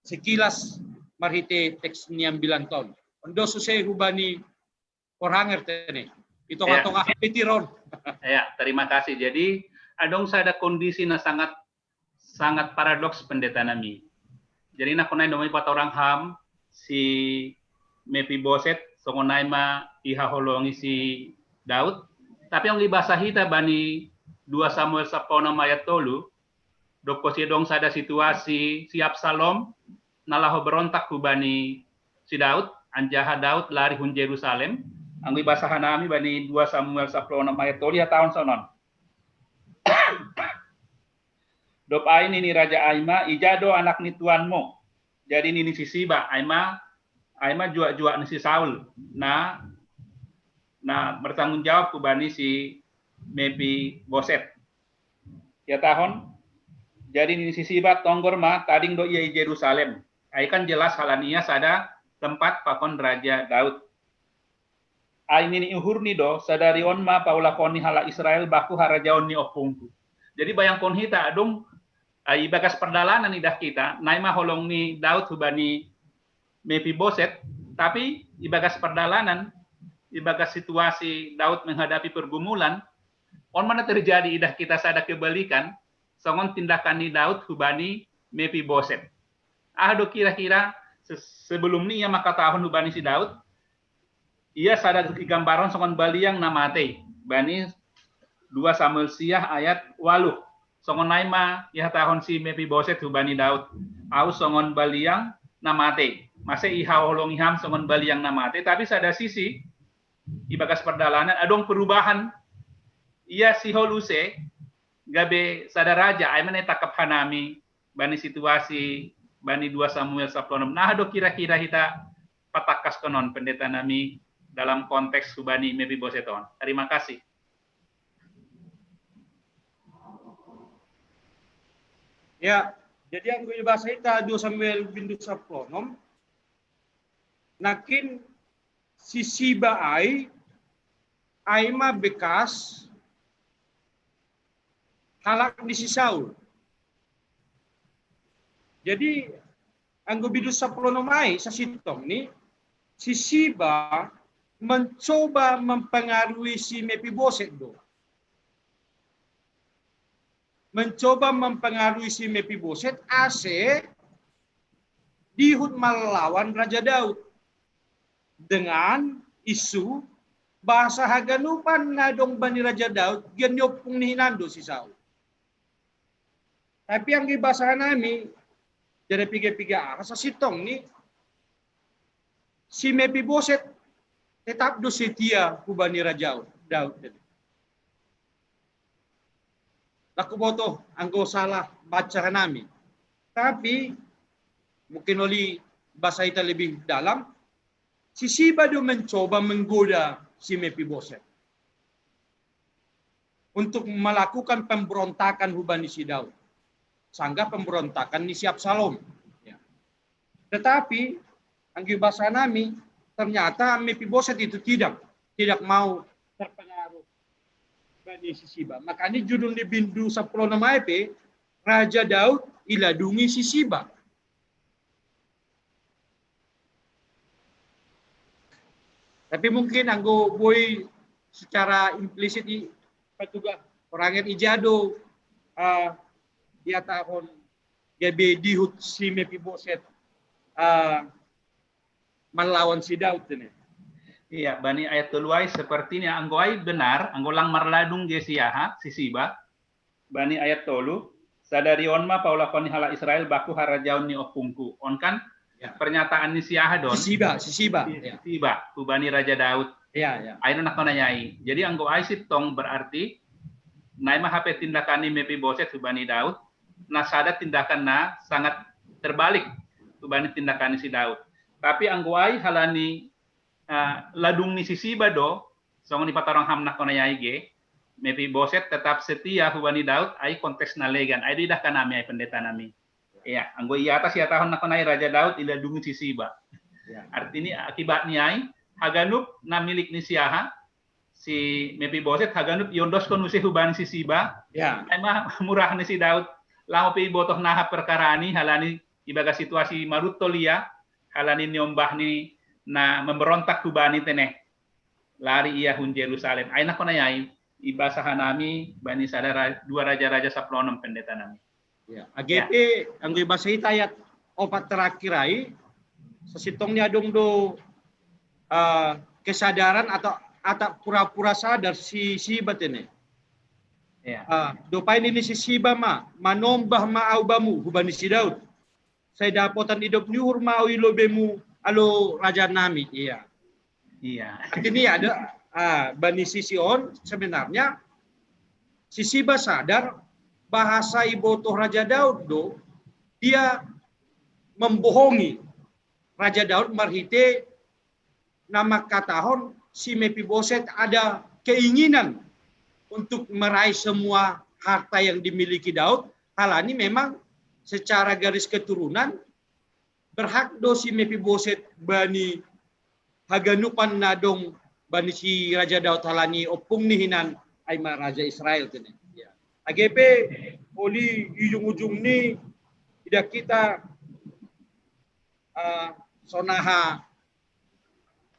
Speaker 3: sekilas marhite teks niam bilanton. Ondo susai hubani orhanger tene. Itu ngatong petiron.
Speaker 1: Ya, terima kasih. Jadi adong sada kondisi na sangat paradoks pendeta nami. Jadi na kunay domay pat orang ham si Mefiboset songonay ma ihaholongi si Daud. Tapi ang ibasa hita bani 2 Samuel 10 ayat 3, doko si dong sada situasi si Absalom nalaho berontak kubani si Daud, anjaha Daud lari hun Jerusalem. Ang ibasahan nami bani 2 Samuel 10 ayat 3 tahun sonon. Dop ay ni Raja Aima, ijado anak ni tuanmu. Jadi ni si Siba, Aima jua ni si Saul na bertanggung jawab kubani si Mefiboset. Ya tahun. Jadi ni si Siba tonggor ma tading do iya Jerusalem. Ay kan jelas halania sada tempat pakon Raja Daud. Ay ni uhur ni do sadarion ma paulakoni hala Israel baku harajaon ni opungku. Jadi bayangkon hita adong ay bagas perdalanan idah kita naima holong ni Daud hubani Mefiboset, tapi ibagas perdalanan, ibagas situasi Daud menghadapi pergumulan, on mana terjadi idah kita sada kebalikan, songon tindakan ni Daud hubani Mefiboset. Do kira-kira sebelum ni ia maka tahun hubani si Daud, ia sada gambaran songon baliang namate, bani 2 Samuel siah ayat 8. Songon naima ia tahun si Mefiboset hubani Daud, au songon baliang namate. Masih ihaolong iham songon baliang namate, tapi sada sisi ibagas perdalanan adong perubahan. Ia si holuse gabe sada raja ay mane takap hanami bani situasi bani 2 Samuel 10. Nah do kira-kira hita patakas konon pendeta nami dalam konteks hubani Mefiboseton. Terima kasih.
Speaker 3: Ya, jadi ang bahasa ita 2 Samuel 10. Nakin si Siba ay mabekas halak ni si Saul. Jadi ang gubido sa pronomay sa sitong ni si Siba mencoba mempengaruhi si Mefiboset do. Mencoba mempengaruhi si Mefiboset ase dihut melawan Raja Daud dengan isu bahasa haganupan ngadong bani Raja Daud ganyopung ni hinando si Saul. Tapi ang gibasahan nami jadi piga-piga sa sitong ni si Mefiboset tetap do setia ku bani Raja Daud. Laku boto anggo salah baca nami. Tapi mungkin oli bahasa ita lebih dalam. Si Siba do mencoba menggoda si Mefiboset untuk melakukan pemberontakan hubani si Daud. Sangga pemberontakan ni si Absalom. Ya. Tetapi ang bahasa nami ternyata Mefiboset itu tidak mau terpengaruh bani si Siba. Makanya judul di bindu 10 nama EP, Raja Daud iladungi si Siba. Tapi mungkin anggo boy secara implisit patuga orangnya ijado dia tahun gabe dihut si Mefiboset melawan si Daud ini.
Speaker 1: Iya, bani ayat tuluai sepertinya anggoai benar, anggo lang marladung gesiaha si Siba. bani ayat tolu sadari onma paula koni hala Israel baku harajaun ni opungku. On kan
Speaker 3: Ya.
Speaker 1: pernyataan ni siaha don.
Speaker 3: Sisiba. Ya.
Speaker 1: Tiba kubani Raja Daud.
Speaker 3: Ya.
Speaker 1: Aino nak nanyai. Jadi anggo aisit tong berarti naima HP tindakan ni Mefiboset kubani Daud. Nasada tindakan na sangat terbalik kubani tindakan ni si Daud. Tapi anggo ai halani ladung ni si Siba do. Song ni patarong ham nak nanyai ge. Mefiboset tetap setia kubani Daud. Ai konteks nalegan. Ai didah kanami ai pendeta nami. Ya, anggo iya atas ya tahun nakonai Raja Daud ila dungi si Siba.
Speaker 3: Ya.
Speaker 1: Artinya akibatnya ai Haganup na milik ni siaha si Mefiboset Haganup yondos kon usi huban si Siba.
Speaker 3: Ya.
Speaker 1: Emang murah ni si Daud. Lamo pi botoh naha perkara ni halani ibaga situasi marutolia halani nyombah ni na memberontak hubani teneh. Lari ia hun Yerusalem. Ai nakonai ibasahan nami bani sadara dua raja-raja saplonom pendeta nami.
Speaker 3: Ya, AGP anggo bahasa Hitayat opat terakhir ai sesitongnya dong do kesadaran atau pura-pura sadar si Siba tene.
Speaker 1: Ya.
Speaker 3: Do pain ini si Siba manombah aubamu hubani si Daud. Saya dapotan hidup nyuhur mau ilobemu alo raja nami. Iya.
Speaker 1: Iya.
Speaker 3: Artinya ada bani Sision sebenarnya si Siba sadar bahasa ibotoh Raja Daud do dia membohongi Raja Daud marhite nama katahon si Mefiboset ada keinginan untuk meraih semua harta yang dimiliki Daud. Halani memang secara garis keturunan berhak do si Mefiboset bani haganupan nadong bani si Raja Daud halani opung nihinan aima Raja Israel tene. AGP oli ujung-ujung ni tidak kita sonaha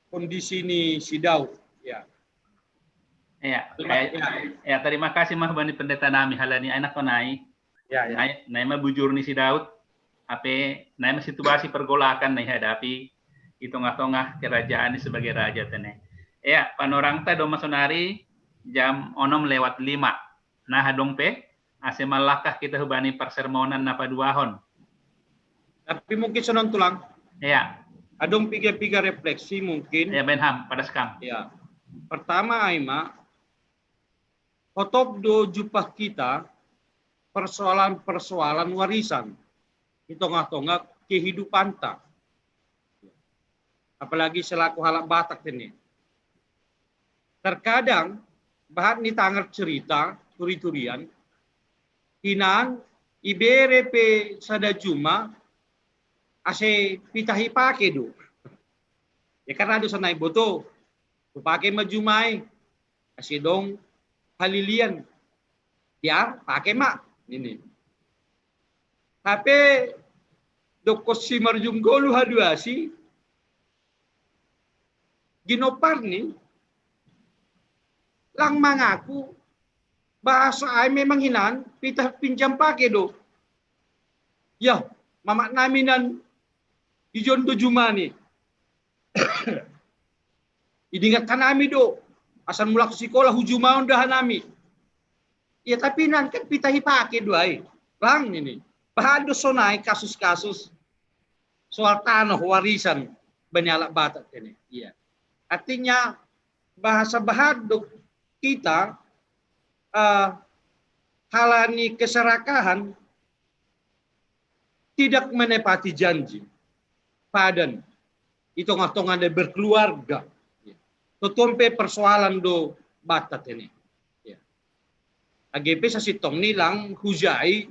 Speaker 3: kondisi ni si Daud. Ya.
Speaker 1: Ya, terima kasih mah bani pendeta nami halani anak konai.
Speaker 3: Ya.
Speaker 1: Naima bujur ni si Daud. Ape naima situasi pergolakan nih hadapi di tengah-tengah kerajaan ini sebagai raja tene. Ya, panorang ta do masonari jam 6:05. Nah, hadong pe, ase malakah kita hubani persermonan na paduahon.
Speaker 3: Tapi mungkin sonon tulang.
Speaker 1: Ya.
Speaker 3: Adong piga-piga refleksi mungkin.
Speaker 1: Ya, Benham, pada skam.
Speaker 3: Ya. Pertama, Aima, hotop do jupah kita persoalan-persoalan warisan. Di tengah-tengah kehidupan tak. Apalagi selaku halak Batak ini. Terkadang, bahan ni tangar cerita, turi-turian, hinaan ibere pe sada juma ase pitahi pake do. Ya karena do sanay boto, pake majumay, ase dong halilian, tiar pake mak, ini. Tapi dokos si marjunggolu haduasi, ginopar ni, lang mangaku, bahasa ay memang hinan, pitah pinjam pake do. Ya, mamak naminan ijon do jumani. Idingatkan nami do, asal mulak sekolah hujumaon dah nami. Ya tapi nan kan pitahi pake do ay. Lang ini. Bahado sonai kasus-kasus soal tanah warisan Banyalak Batak ini. Iya. Artinya bahasa bahado kita halani keserakahan tidak menepati janji padan hitung-hitungan dan berkeluarga tutumpe persoalan do Batak ini ya. AGP sa sitong nilang hujai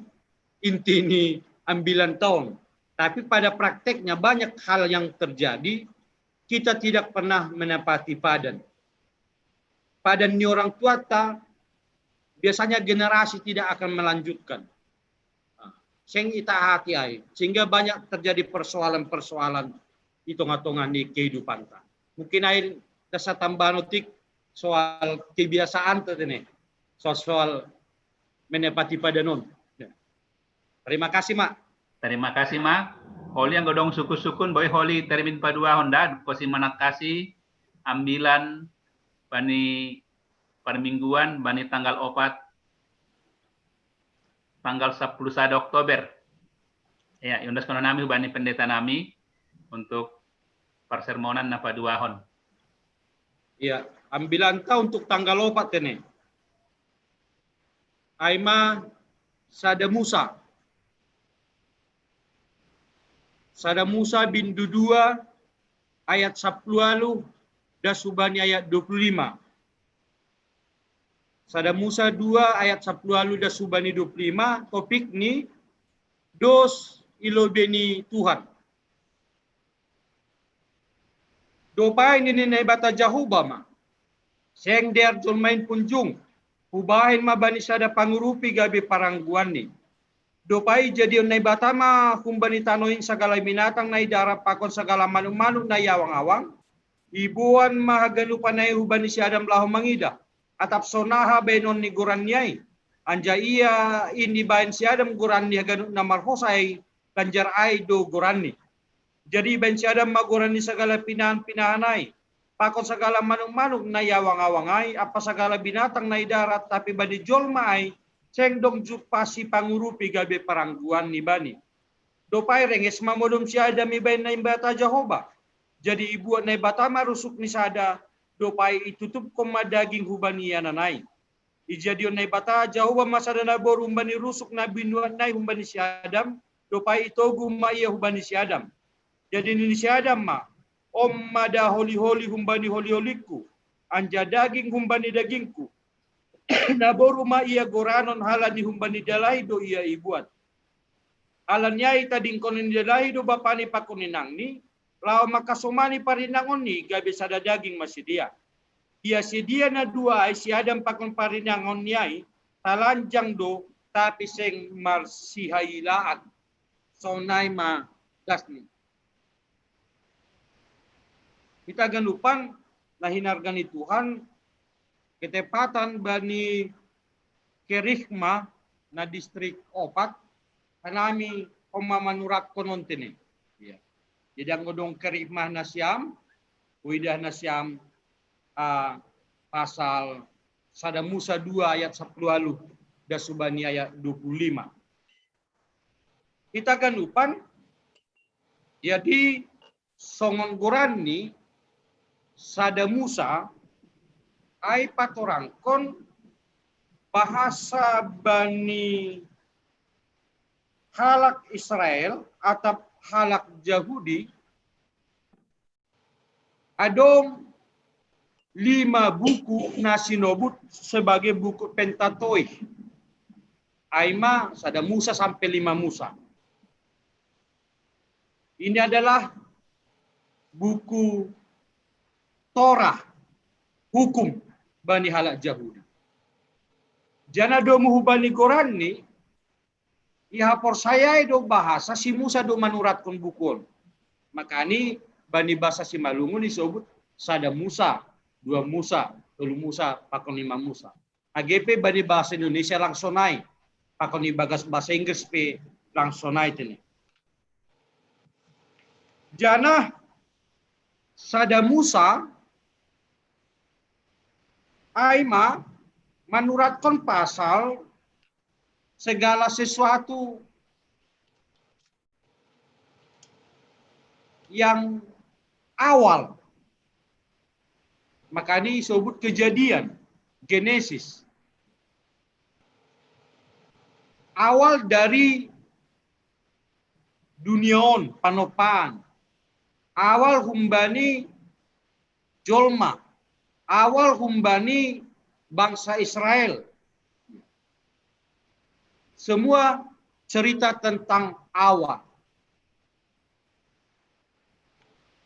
Speaker 3: intini ambilan tahun tapi pada prakteknya banyak hal yang terjadi kita tidak pernah menepati padan ni orang tua biasanya generasi tidak akan melanjutkan. Sing ita hati ai, sehingga banyak terjadi persoalan-persoalan hitung-hitungan di kehidupan ta. Mungkin air dasa tambanotik soal kebiasaan tadi soal menepati padanon. Terima kasih Mak.
Speaker 1: Terima kasih Mak. Holi yang godong suku-sukun boy holi termin padua Honda kosi manak kasih ambilan bani permingguan bani tanggal 4 tanggal 10 Oktober. Ya, yundas kono nami hubani pendeta nami untuk persermonan napa duahon.
Speaker 3: Ya, ambilan ta untuk tanggal 4 ini. Aima Sada Musa. Sada Musa bin Dudua ayat 10 dan subani ayat 25. Sada Musa 2 ayat 10 dan subani 25, topik ni dos ilobeni Tuhan. Dopai ni bata Jahoba ma. Seng der main punjung. Hubahin ma bani sada pangurupi gabi parangguan ni. Dopai jadi nai bata ma humbani tanoin segala binatang nai darah pakon segala manuk-manuk nai awang-awang. Ibuan mahagalupa nai hubani si Adam lahu mangida. Atap sonaha benon ni guran niai. Anja ia ini bain si Adam guran ni haganuk namar hosai kanjar ai do guran ni. Jadi bain si Adam ma guran ni segala pinahan-pinahan ai. Pakon segala manuk-manuk na yawang-awang ay, apa segala binatang na darat, tapi bani jolma ay, seng dong jupasi pangurupi gabi parangguan ni bani. Dopay renges mamodom si Adam ibain na imbata Jehovah. Jadi ibu na ibata marusuk ni sada, dopay itutup koma daging hubani yananay. Ijadion na ibata Jehovah masada na bor humbani rusuk na binuan na humbani si Adam, dopay itogu maiya hubani si Adam. Jadi ni si Adam ma, mada holi-holi humbani holi-holiku. Anja daging humbani dagingku. Naboru ma ia goranon halani humbani dalai do ia ibuat. Alanyai tading konin dalai do bapani pakuninang ni. Lao makasomani parinangon ni gabi sada daging masih dia. Ia sedia na dua ay si Adam pakon parinangon niay. Talanjang do tapi seng marsihailaat. Sonay ma dasni. Kita ganupan na hinargani Tuhan ketepatan bani Kerikma na distrik 4 kanami pemamanurat konon tini. Ya. Jadi ang godong Kerikma na siyam, uidah na siyam pasal Sada Musa 2 ayat 10 dan subani ayat 25. Kita ganupan jadi songonggoran ni Sada Musa ay patorangkon bahasa bani halak Israel atau halak Yahudi adong 5 buku na sinobut sebagai buku Pentateuch. Aima Sada Musa sampai 5 Musa. Ini adalah buku Torah, hukum bani halak Yahudi. Jana do muhubani Quran ni, ihapor saya do bahasa si Musa do manuratkan bukun. Makani bani bahasa si Malungun disebut Sada Musa, 2 Musa, 3 Musa, pakon 5 Musa. AGP bani bahasa Indonesia langsung naik, pakon bagas bahasa Inggris pe langsung naik ini. Jana Sada Musa Aima menuratkan pasal segala sesuatu yang awal. Makanya disebut kejadian, Genesis. Awal dari duniaon, panopan. Awal humbani jolma. Awal humbani bangsa Israel. Semua cerita tentang awal.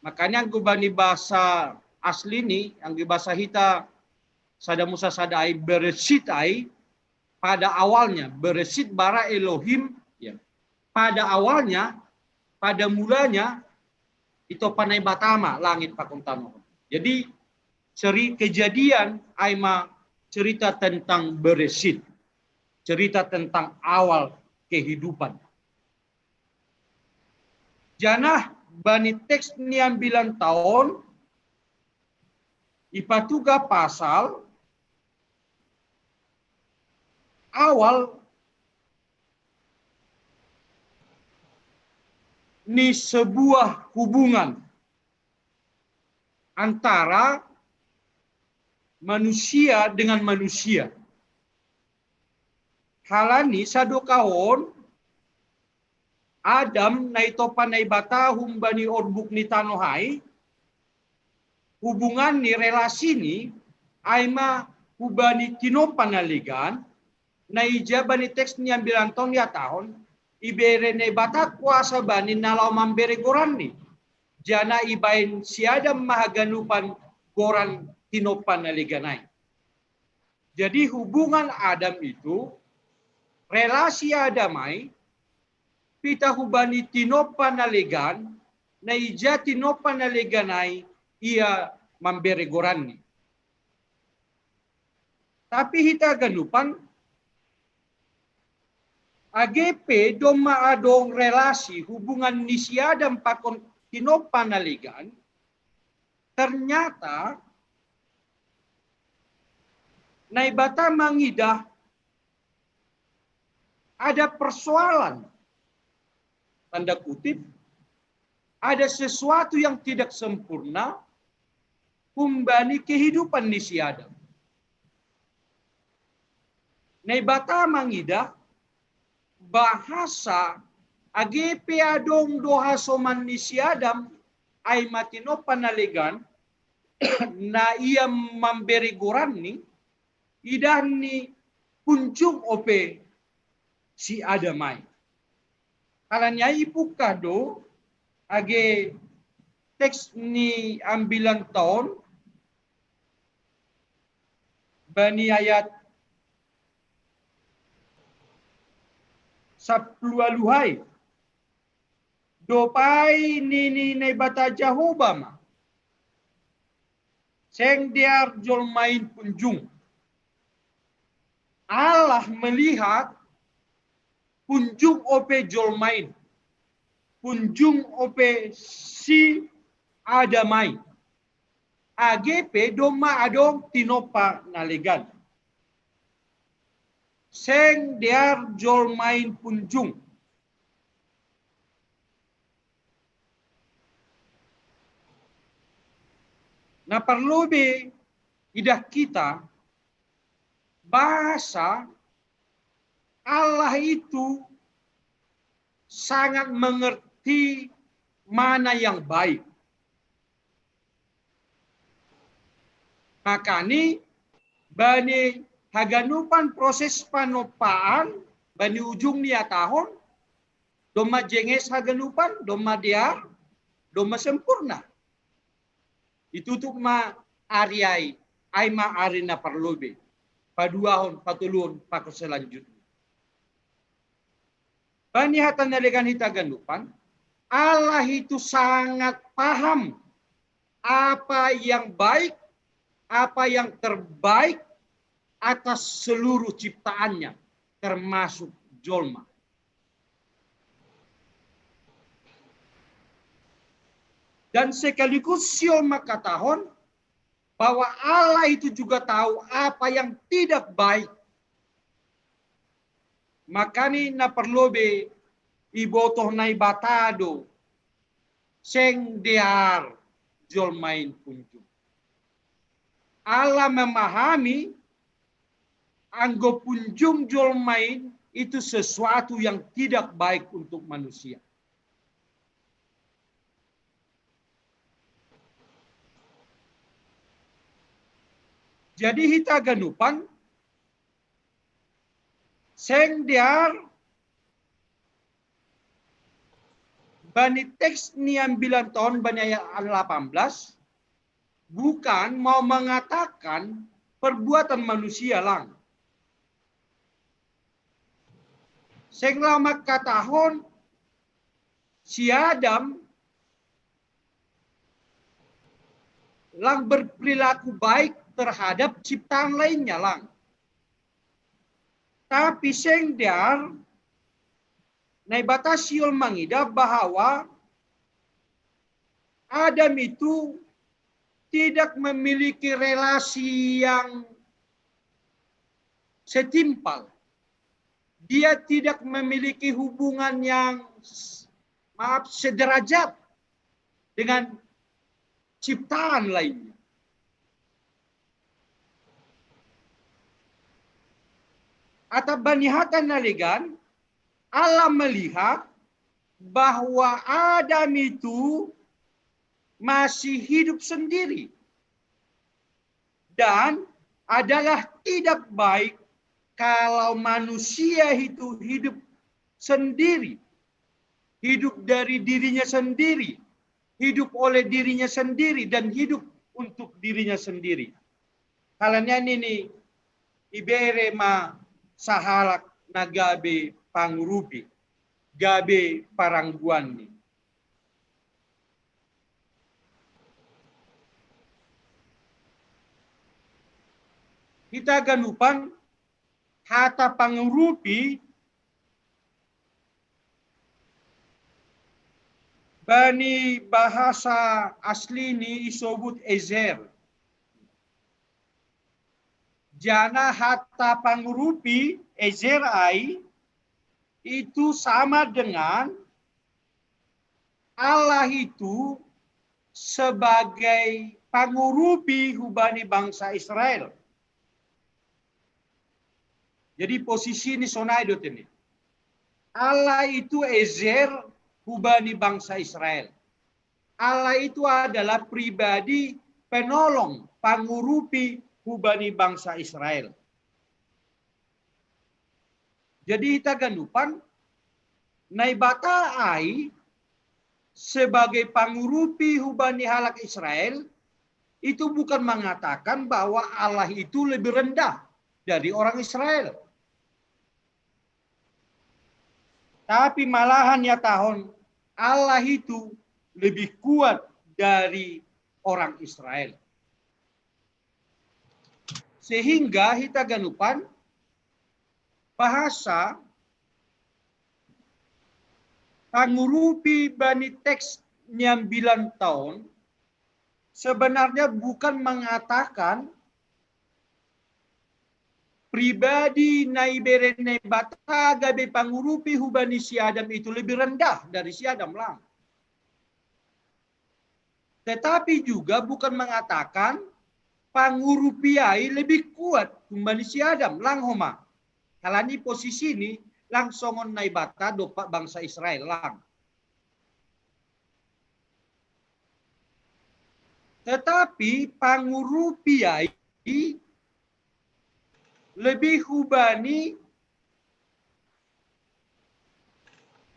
Speaker 3: Makanya yang bani bahasa asli ini, yang di bahasa Hita, Sada Musa Sadai Bereshit ai, pada awalnya, Bereshit bara Elohim, ya. Pada awalnya, pada mulanya, itu panai batama, langit pakon tanah. Jadi, kejadian aima cerita tentang Bereshit, cerita tentang awal kehidupan. Janah bani teks niam bilang tahun ipatuga pasal awal ni sebuah hubungan antara manusia dengan manusia. Halani sado kaon Adam nai topa nai bata humbani orbuk ni tanohai, hubungan ni relasi ni aima hubani tinopa naligan nai jabani teks ni ambilan ton ya tahun ibere nai bata kuasa bani nalau mambere goran ni jana ibain si Adam mahaganupan goran tinopan naliganai. Jadi hubungan Adam itu, relasi Adamai, pita hubani tinopan naligan, na ija tinopan naliganai, ia memberi gorani. Tapi hita ganupan, AGP doma adong relasi hubungan ni si Adam pakon tinopan naligan, ternyata naibata mangidah ada persoalan, tanda kutip, ada sesuatu yang tidak sempurna kumbani kehidupan ni si Adam. Naibata mangidah bahasa AGP adong doha soman ni si Adam ay matino panaligan na ia memberi goran ni idah ni kunjung ope si Adamai. Kalanya ibu kado age teks ni ambilan tahun bani ayat 10 aluhai dopai nini nei bata Jehovah ma seng diar jolmain punjung. Allah melihat punjung ope jolmain, punjung ope si Adamai. AGP doma adong tinopa naligan. Seng diar jolmain punjung. Nah perlu be idah kita bahasa Allah itu sangat mengerti mana yang baik. Makanya bani haganupan proses panopaan bani ujung nia tahun doma jenges haganupan doma diar doma sempurna. Itu tuh ma ariai aima arina perlobe paduahon patulun pakai selanjutnya. Bani hatan naligan hita ganupan Allah itu sangat paham apa yang baik, apa yang terbaik atas seluruh ciptaannya, termasuk jolma. Dan sekaligus sioma katahon bahwa Allah itu juga tahu apa yang tidak baik. Makani na perlobe ibotoh nai batado seng diar jolmain punjung. Allah memahami anggo punjung jolmain itu sesuatu yang tidak baik untuk manusia. Jadi hita ganupan seng diar bani teks ni ambilan tahun bani ayat 18 bukan mau mengatakan perbuatan manusia lang. Seng lama katahon si Adam lang berperilaku baik terhadap ciptaan lainnya lang. Tapi seng diar nai batasiol mangida bahwa Adam itu tidak memiliki relasi yang setimpal. Dia tidak memiliki hubungan yang sederajat dengan ciptaan lainnya. Atau Bani Hatta nalegan, Allah melihat bahwa Adam itu masih hidup sendiri. Dan adalah tidak baik kalau manusia itu hidup sendiri. Hidup dari dirinya sendiri. Hidup oleh dirinya sendiri dan hidup untuk dirinya sendiri. Halanya ini ibere ma sahalak na gabe pangurupi. Gabe parangguan ni. Kita ganupan hata pangurupi bani bahasa asli ni isobut ezer. Jana hata pangurupi ezer ai itu sama dengan Allah itu sebagai pangurupi hubani bangsa Israel. Jadi posisi ini sonaidot ini. Allah itu ezer hubani bangsa Israel. Allah itu adalah pribadi penolong, pangurupi hubani bangsa Israel. Jadi kita ganupan naibata ai sebagai pangurupi hubani halak Israel itu bukan mengatakan bahwa Allah itu lebih rendah dari orang Israel. Tapi malahan ya tahun Allah itu lebih kuat dari orang Israel. Sehingga kita ganupan bahasa pangurupi bani teks 9 tahun sebenarnya bukan mengatakan pribadi naibere nebata gabe pangurupi hubani si Adam itu lebih rendah dari si Adam lang. Tetapi juga bukan mengatakan pangurupiai lebih kuat hubani si Adam lang homa. Kalani posisi ini langsung naibata dopak bangsa Israel lang. Tetapi pangurupiai lebih hubani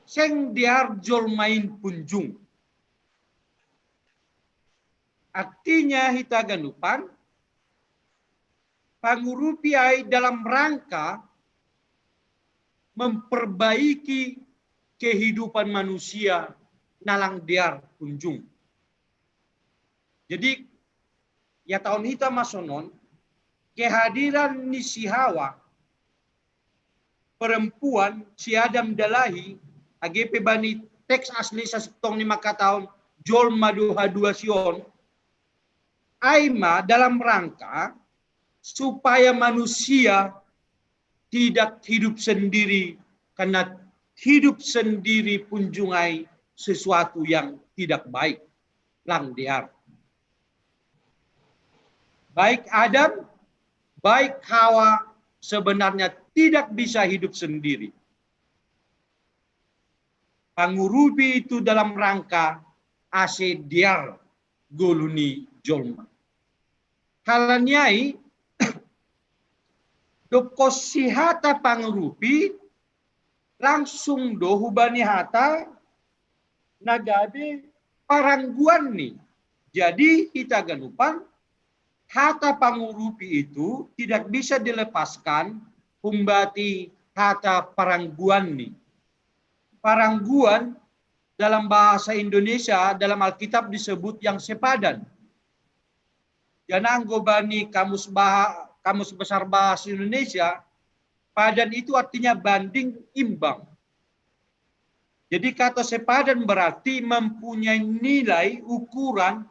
Speaker 3: seng diar jol main punjung. Artinya kita ganupan pangurupiai dalam rangka memperbaiki kehidupan manusia nalang diar kunjung. Jadi ya tahun hita masonon kehadiran ni si Hawa perempuan si Adam dalahi AGP bani teks asli sasutong 5 tahun jol madu hadua sion aima dalam rangka supaya manusia tidak hidup sendiri karena hidup sendiri punjungai sesuatu yang tidak baik lang diar. Baik Adam, baik Hawa sebenarnya tidak bisa hidup sendiri. Pangurupi itu dalam rangka ase diar goluni jolma. Halanyai dokosi hata pangurupi langsung do hubani hata nagabe parangguan nih. Jadi kita ganupan hata pangurupi itu tidak bisa dilepaskan humbati hata parangguan nih. Parangguan dalam bahasa Indonesia dalam Alkitab disebut yang sepadan. Jangan bani kamus besar bahasa Indonesia, padan itu artinya banding imbang. Jadi kata sepadan berarti mempunyai nilai, ukuran,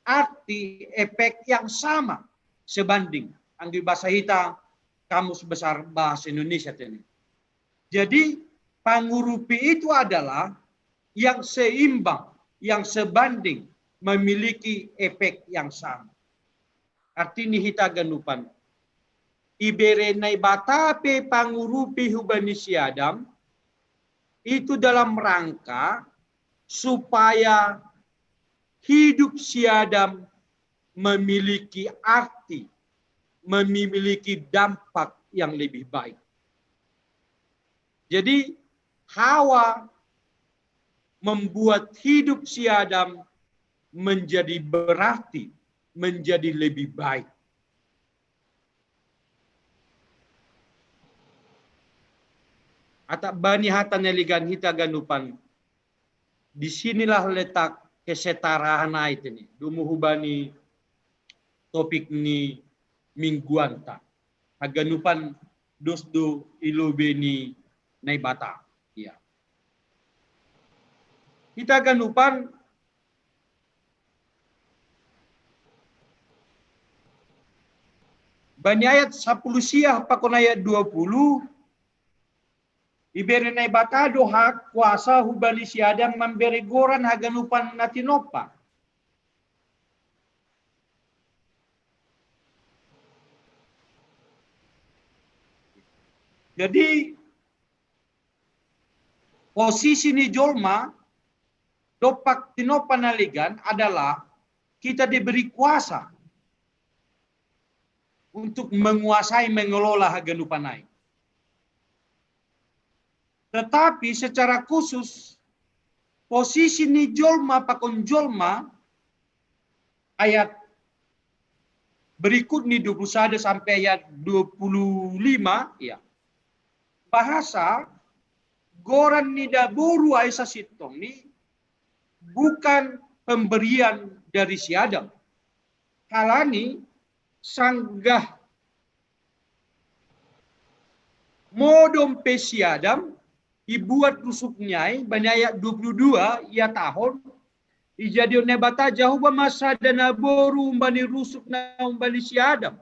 Speaker 3: arti, efek yang sama sebanding. Anggi bahasa kita kamus besar bahasa Indonesia ini. Jadi pangurupi itu adalah yang seimbang, yang sebanding, memiliki efek yang sama. Artinya hita ganupan. Ibere nai batape pangurupi hubani si Adam, itu dalam rangka supaya hidup si Adam memiliki arti, memiliki dampak yang lebih baik. Jadi Hawa membuat hidup si Adam menjadi berarti, menjadi lebih baik. Atak bani hatan neligan hita ganupan. Disinilah letak kesetaraan ini. Dumuhubani topik ni mingguanta. Haganupan dosdo ilobeni naibata. Ya. Hita ganupan bani ayat 10 siah pakon ayat 20 iberi nai batado hak kuasa hubali si Adam memberi goran haganupan natinopa. Jadi posisi ni jolma dopak tinopa naligan adalah kita diberi kuasa untuk menguasai mengelola haganupan naik. Tetapi secara khusus posisi ni jolma pakon jolma ayat berikut ni 21 sampai ayat 25 ya. Bahasa goran ni daboru aisa sitong ni bukan pemberian dari si Adam. Halani sanggah modom pe si Adam ibuat rusuknya bani ayat 22 ia tahun ijadion nebata jauh masa dan naboru umbani rusuk na umbani si Adam.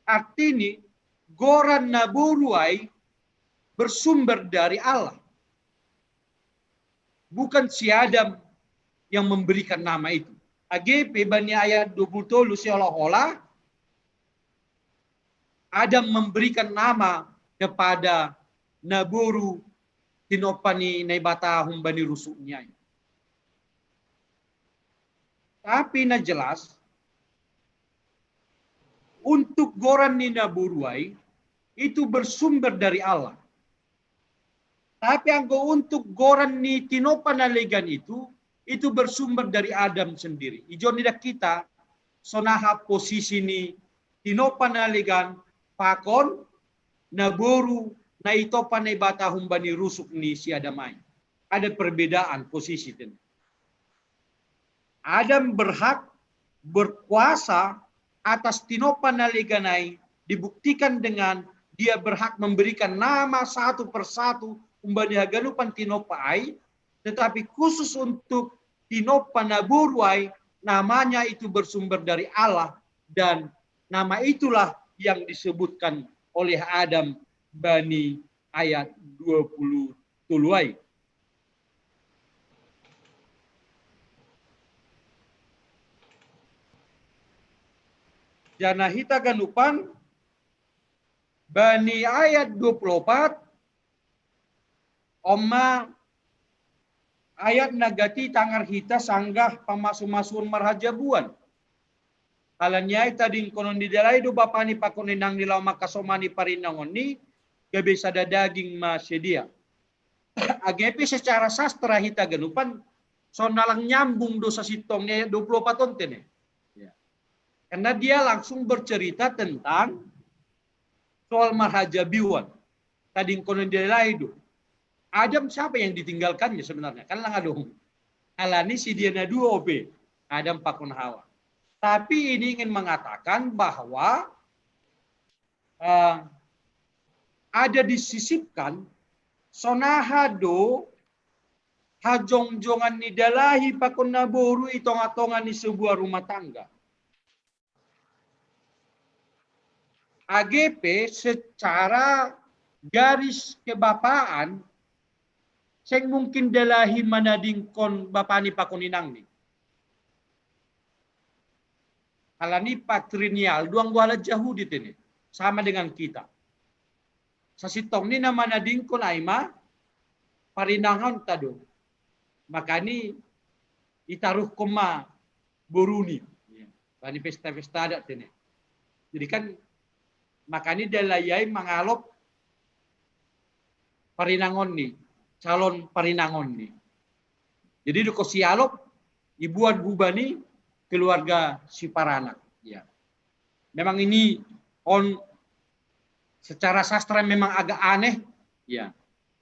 Speaker 3: Artinya goran naboru ai bersumber dari Allah. Bukan si Adam yang memberikan nama itu. AGP bani ayat 20 seolah-olah Adam memberikan nama kepada naboru tinopani naibata humbani rusuknya. Tapi na jelas untuk goran ni naburuai itu bersumber dari Allah. Tapi anggo untuk goran ni tinopana legan itu bersumber dari Adam sendiri. Ijon tidak kita sonaha posisi ni tinopana legan pakon naboru na ito panay bata humbani rusuk ni si Adamay. Ada perbedaan posisi itu. Adam berhak berkuasa atas tinopan naliganay dibuktikan dengan dia berhak memberikan nama satu persatu umbani haganupan tinopai, tetapi khusus untuk tinopan naburuai namanya itu bersumber dari Allah dan nama itulah yang disebutkan oleh Adam bani ayat 20 tuluai. Jana hita ganupan bani ayat 24 Oma ayat nagati tangar hita sanggah pamasu-masuun marhajabuan. Halanya tadi konon di dalai do bapani pakoninang nilaw makasomani parinangon ni gabi sada daging masedia. Agepi secara sastra hita ganupan so nalang nyambung dosa sitongnya 24 tonten ya. Karena dia langsung bercerita tentang soal marhajabiwan. Tadi konon dalai do. Adam siapa yang ditinggalkannya sebenarnya? Kan lang adong. Alani si Diana dua OP. Adam pakon Hawa. Tapi ini ingin mengatakan bahwa ada disisipkan sonahado hajong-jongan ni dalahi pakon naboru itong-atongan ni sebuah rumah tangga. AGP secara garis kebapaan Seng mungkin dalahi manadingkon bapani pakuninang ni. Alani patrinial, duang wala Yahudi tini. Sama dengan kita. Sasitong ni na manadingkon aima, parinangan tado. Makani itaruh koma boruni. Bani pesta-pesta ada tini. Jadi kan makani dalayai mangalop parinangon ni, calon parinangon ni. Jadi duko sialop ibuan bubani keluarga si paranak. Ya. Memang ini secara sastra memang agak aneh. Ya.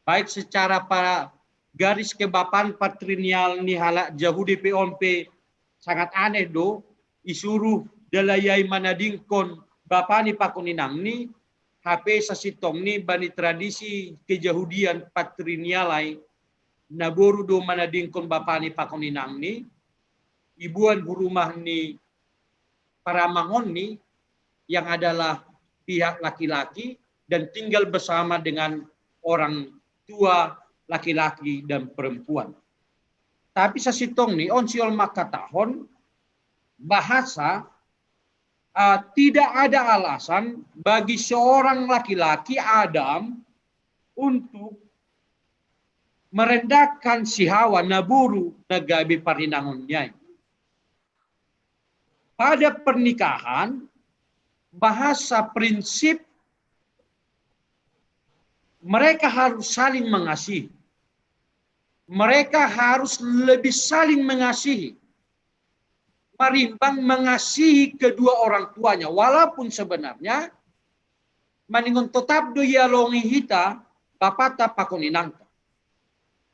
Speaker 3: Baik secara para garis kebapan patrinial ni halak Yahudi POMP sangat aneh do. Isuruh dalayai manadingkon bapani pakuninang ni HP sasitong ni bani tradisi kejahudian patrinialai naboru do manadingkon bapani pakuninang ni ibuan burumah ni paramangon ni yang adalah pihak laki-laki dan tinggal bersama dengan orang tua laki-laki dan perempuan. Tapi sasitong ni onsiol makatahon bahasa tidak ada alasan bagi seorang laki-laki Adam untuk merendahkan si Hawa naburu nagabi parinangonnya. Pada pernikahan, bahasa prinsip mereka harus saling mengasihi. Mereka harus lebih saling mengasihi. Marimbang mengasihi kedua orang tuanya. Walaupun sebenarnya maningon tetap do yalongi hita bapata pakuninangka.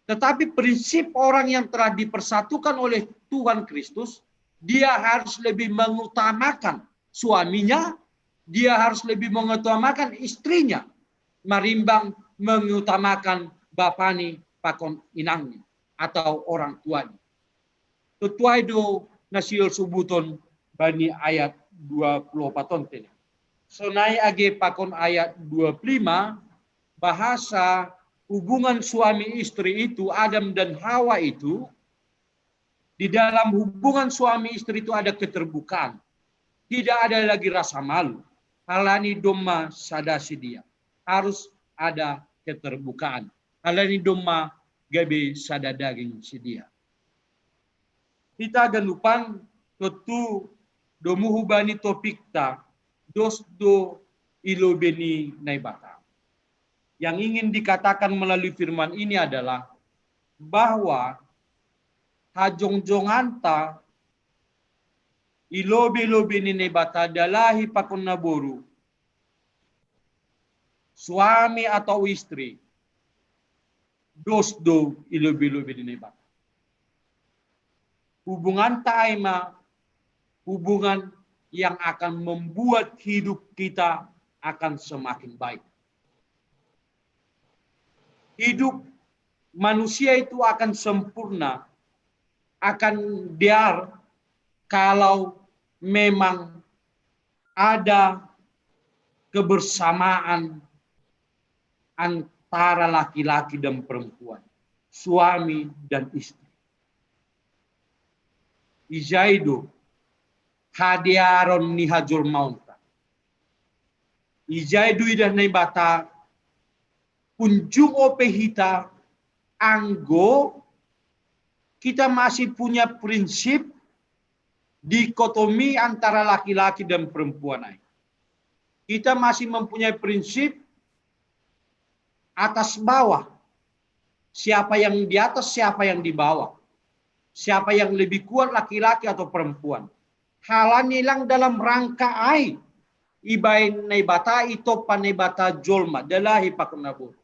Speaker 3: Tetapi prinsip orang yang telah dipersatukan oleh Tuhan Kristus, dia harus lebih mengutamakan suaminya, dia harus lebih mengutamakan istrinya, marimbang mengutamakan bapani pakon inangnya atau orang tuanya. Tutuai do nasiol subuton bani ayat 24 tene. Sonai age pakon ayat 25 bahasa hubungan suami istri itu Adam dan Hawa itu di dalam hubungan suami istri itu ada keterbukaan. Tidak ada lagi rasa malu. Halani doma sadasi dia. Harus ada keterbukaan. Halani doma gabe sadadaging si dia. Kita ganupan tentu domuhubani topik ta dos do ilobeni naibata. Yang ingin dikatakan melalui firman ini adalah bahwa hajong-jonganta ilobe-lobe ni bata dalahi pakon naboru suami atau istri dos do ilobe-lobe ni bata. Hubungan taima hubungan yang akan membuat hidup kita akan semakin baik. Hidup manusia itu akan sempurna, akan biar kalau memang ada kebersamaan antara laki-laki dan perempuan, suami dan istri. Ijaido hadiaron ni hajul maunta. Ijaido idah na bata kunjung opehita anggo kita masih punya prinsip dikotomi antara laki-laki dan perempuan. Kita masih mempunyai prinsip atas bawah. Siapa yang di atas, siapa yang di bawah. Siapa yang lebih kuat, laki-laki atau perempuan. Halan nilang dalam rangka ai. Ibain naibata ito panibata jolma. Dalahi pakunabur.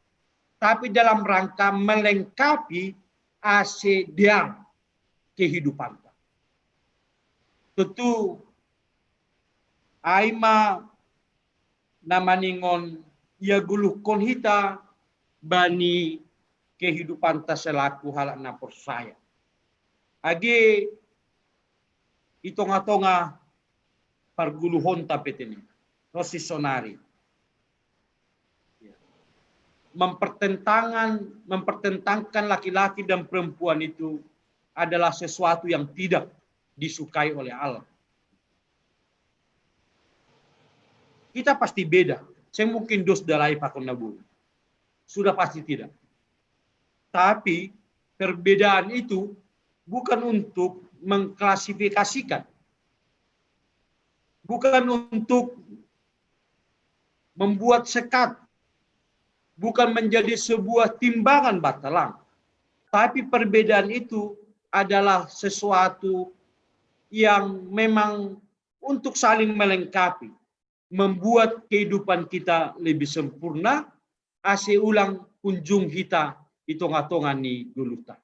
Speaker 3: Tapi dalam rangka melengkapi asediang kehidupan. Tentu aima namaningon ia guluh konhita bani kehidupan ta selaku halak na persaya. Agi itonga-tonga parguluhon tapet ini. Rosisonari. mempertentangkan laki-laki dan perempuan itu adalah sesuatu yang tidak disukai oleh Allah. Kita pasti beda. Saya mungkin dos dalai pakon nabu. Sudah pasti tidak. Tapi perbedaan itu bukan untuk mengklasifikasikan. Bukan untuk membuat sekat. Bukan menjadi sebuah timbangan batalang. Tapi perbedaan itu adalah sesuatu yang memang untuk saling melengkapi. Membuat kehidupan kita lebih sempurna. Ase ulang kunjung kita hitung-hitungan ni dulutan.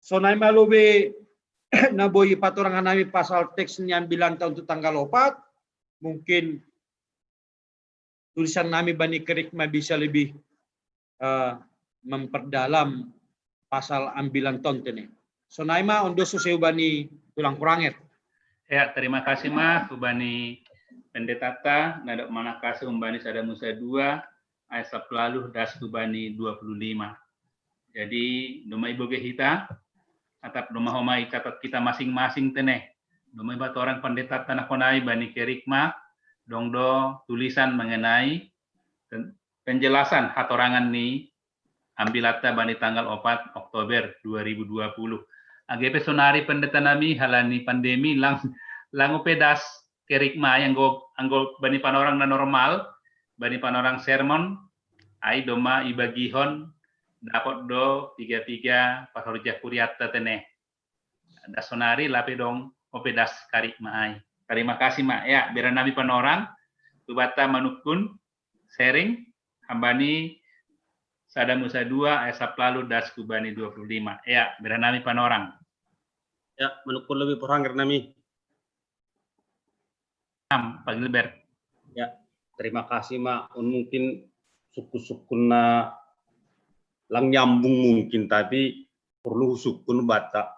Speaker 3: So na malobe naboy patorangan namin pasal teks niyan bilang tahun untuk tanggal 4. Mungkin tulisan namin Bani Kerikma bisa lebih memperdalam pasal ambilan tonten. So naima ondo suseu Bani tulang kuranget.
Speaker 1: Ya, terima kasih Mas Bani Pendeta Ta, nadok manakase umbani sada Musa 2, ayat lalu das Bani 25. Jadi doma ibu kita atap doma homai catat kita masing-masing teneh. Doma batu orang pendeta tanah konai Bani Kerikma dongdo tulisan mengenai penjelasan hatorangan ni ambilata Bani tanggal 4 Oktober 2020. AGP sonari pendeta nami halani pandemi lang pedas Kerikma yang anggo Bani panorang na normal, Bani panorang sermon ai doma ibagihon dapat do 33 pasarujah kuriata teneh. Dasonari lape dong opedas Kerikma ai. Terima kasih Mak. Ya, biar nabi panorang tubata manukun sharing hambani sada Musa 2 ayat lalu das Bani 25. Ya, biar nabi panorang.
Speaker 6: Ya, manukun lebih perangger nami.
Speaker 1: Pak Gilbert.
Speaker 6: Ya, terima kasih Mak. Mungkin suku-sukuna lang nyambung mungkin, tapi perlu sukun bata.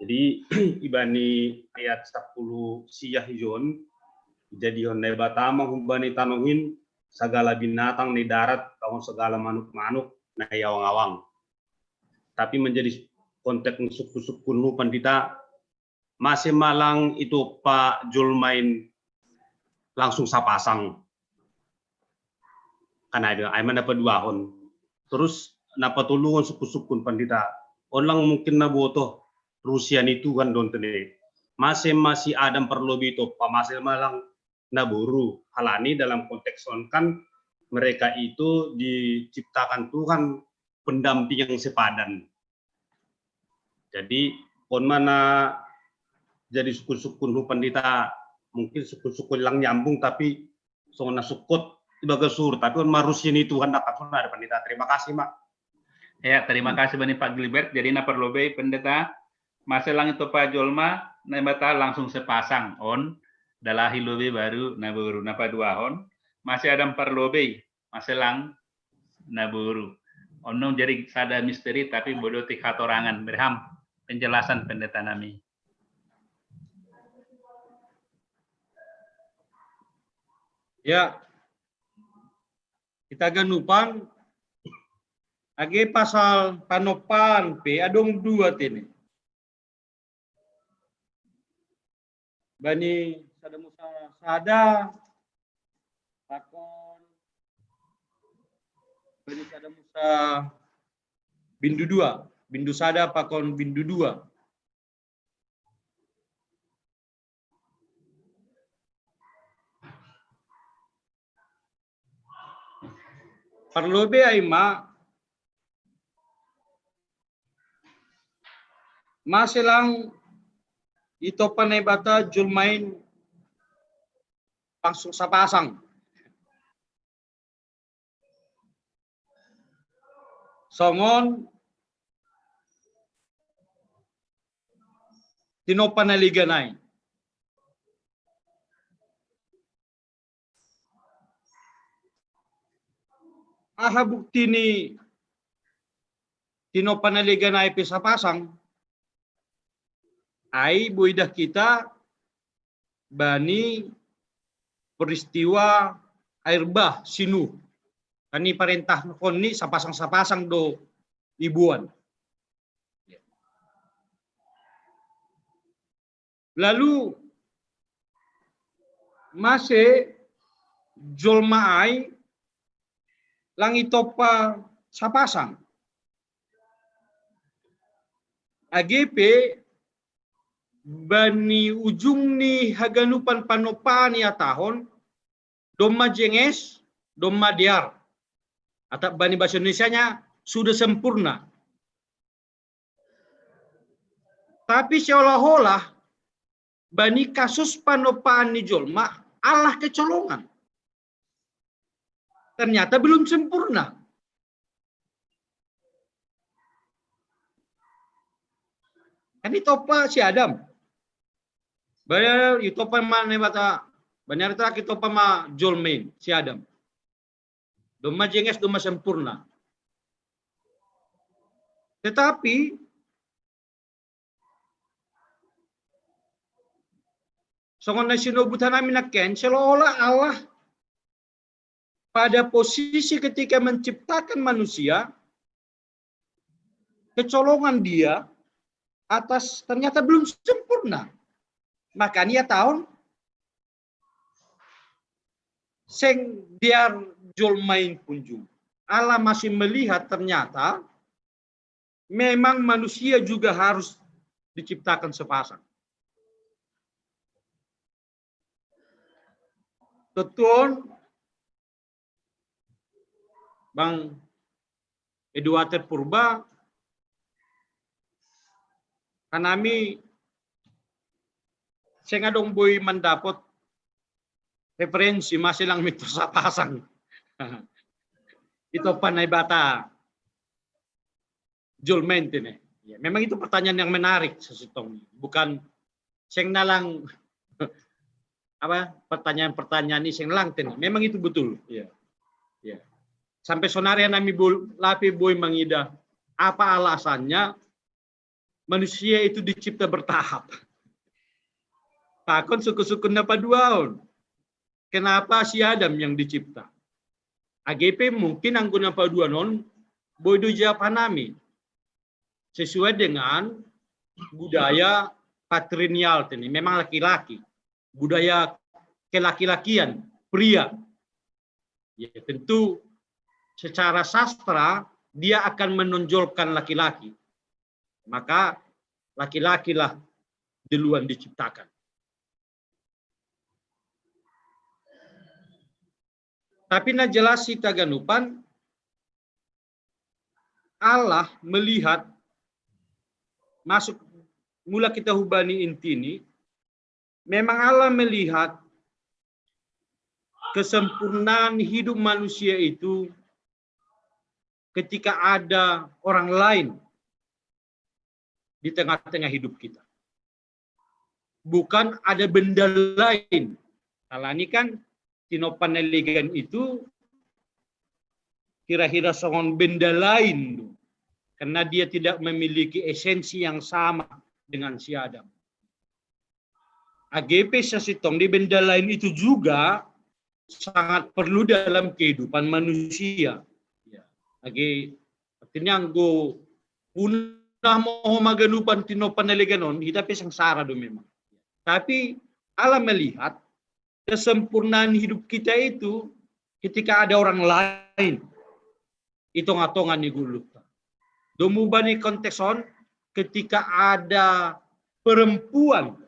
Speaker 6: Jadi ibani ayat 10 siyah hijon, jadi honai batama humbani tanohin segala binatang di darat, kawan segala manuk-manuk na yawang-awang. Tapi menjadi konteks suku-sukun hupan kita masih malang itu Pak Julmain langsung sapasang. Karena ada ayman dapat 2 hon. Terus napa tulungan suku-sukun pandita. Orang mungkin naboto Rusia itu kan don tene. Masih Adam perlu itu pamasel malang naburu. Halani dalam konteks kan mereka itu diciptakan Tuhan pendamping yang sepadan. Jadi pon mana jadi suku-sukun pandita mungkin suku-suku lang nyambung tapi sona sukut ibaga sur tapi on marusin itu hendak ada pendeta. Terima kasih Mak.
Speaker 1: Ya, terima kasih Bani Pak Gilbert. Jadi na perlobe pendeta maselang itu Pak Jolma nembata langsung sepasang on dalahi lobe baru naburu napa 2 on masih ada perlobe maselang naburu ono jadi sada misteri tapi bodoh tik hatorangan berham penjelasan pendeta nami.
Speaker 3: Ya, kita ganupan age pasal panopan pe adong 2 tene. Bani sada Musa sada pakon Bani sada Musa bindu 2, bindu sada pakon bindu 2. Perlobe aima maselang ito panay bata Julmain langsung sapasang. Songon tinopanaliganay. Aha bukti ni tinopanaliganay pisapasang ay buidah kita bani peristiwa air bah sinu Kani perintah kon ni sapasang do ibuan. Lalu masih jolmaai langit topa sapasang. AGP bani ujung ni haganupan panopani tahun domma jenges domma diar atau bani bahasa Indonesianya sudah sempurna. Tapi seolah-olah bani kasus panopani jolma Allah kecolongan. Ternyata belum sempurna. Kan itopa si Adam. Bayar itopa mana bata. Banyak tak itopa ma jolmain si Adam. Doma jenges doma sempurna. Tetapi songon na sinubutan namin na Ken, seolah Allah pada posisi ketika menciptakan manusia, kecolongan dia atas ternyata belum sempurna. Makanya tahun seng biar jolmain kunjung. Allah masih melihat ternyata memang manusia juga harus diciptakan sepasang. Betul, Bang Eduardo Purba, kanami saya ngadong boy mendapat referensi masih lang mitos sapasang. Itu panay bata jolment ini. Ya, memang itu pertanyaan yang menarik sesutong. Bukan seng nalang apa pertanyaan-pertanyaan ini seng lang ten. Memang itu betul. Ya. Ya. Sampai sonaria nami lapi boy mangida apa alasannya manusia itu dicipta bertahap. Takon suku-suku napa duaon. Kenapa si Adam yang dicipta? AGP mungkin angguna padua non boydo japanami sesuai dengan budaya patrinial ini memang laki-laki budaya kelaki-lakian pria ya tentu secara sastra dia akan menonjolkan laki-laki maka laki-lakilah duluan diciptakan. Tapi na jelas si taganupan Allah melihat masuk mula kita hubani intini memang Allah melihat kesempurnaan hidup manusia itu ketika ada orang lain di tengah-tengah hidup kita. Bukan ada benda lain. Kalau ini kan tinopaneligan itu kira-kira songon benda lain karena dia tidak memiliki esensi yang sama dengan si Adam. AGP sesitong di benda lain itu juga sangat perlu dalam kehidupan manusia. Artinya anggo punah mau maganupan tinopaneliganon kita sengsara do memang. Tapi Allah melihat kesempurnaan hidup kita itu ketika ada orang lain hitung-hitungan di gulut. Domubani kontekson ketika ada perempuan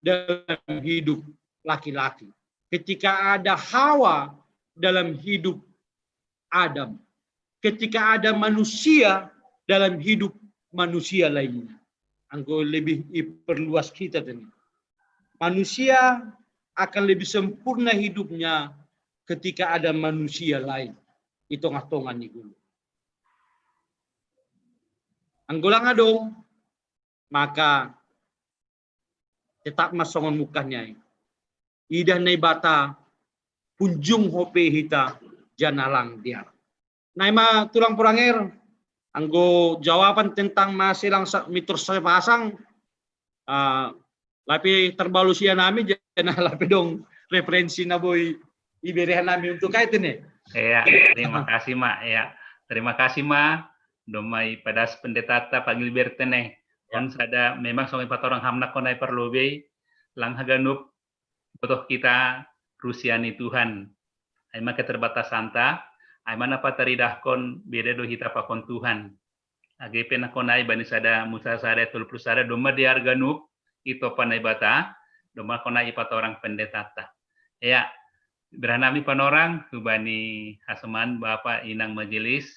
Speaker 3: dalam hidup laki-laki. Ketika ada Hawa dalam hidup Adam. Ketika ada manusia dalam hidup manusia lainnya. Anggo lebih perluas kita tadi. Manusia akan lebih sempurna hidupnya ketika ada manusia lain. Hitung-hitungan ni gulu. Anggulang adong, maka tetap masongon mukanya. Idah na bata punjung hope hita janalang dia. Naima tulang puranger, anggo jawaban tentang masilang mitos saya pasang, lapi terbalusia nami jangan lapi dong referensi na boy iberihan nami untuk kaitin
Speaker 1: Ya, terima kasih Mak. Ya, terima kasih Mak. Domai padas pendetata panggil bertene. On sada memang sampai 4 orang hamna konai perlobe lang haganup butuh kita Rusiani Tuhan. Aima keterbatasan ta, aima napa taridahkon beda do hita pakon Tuhan. Age pena konai bani sada musa sada tul plus sada doma diar ganup itu panai bata, doma konai 4 orang pendetata. Ya, beranami panorang kubani haseman Bapak Inang Majelis.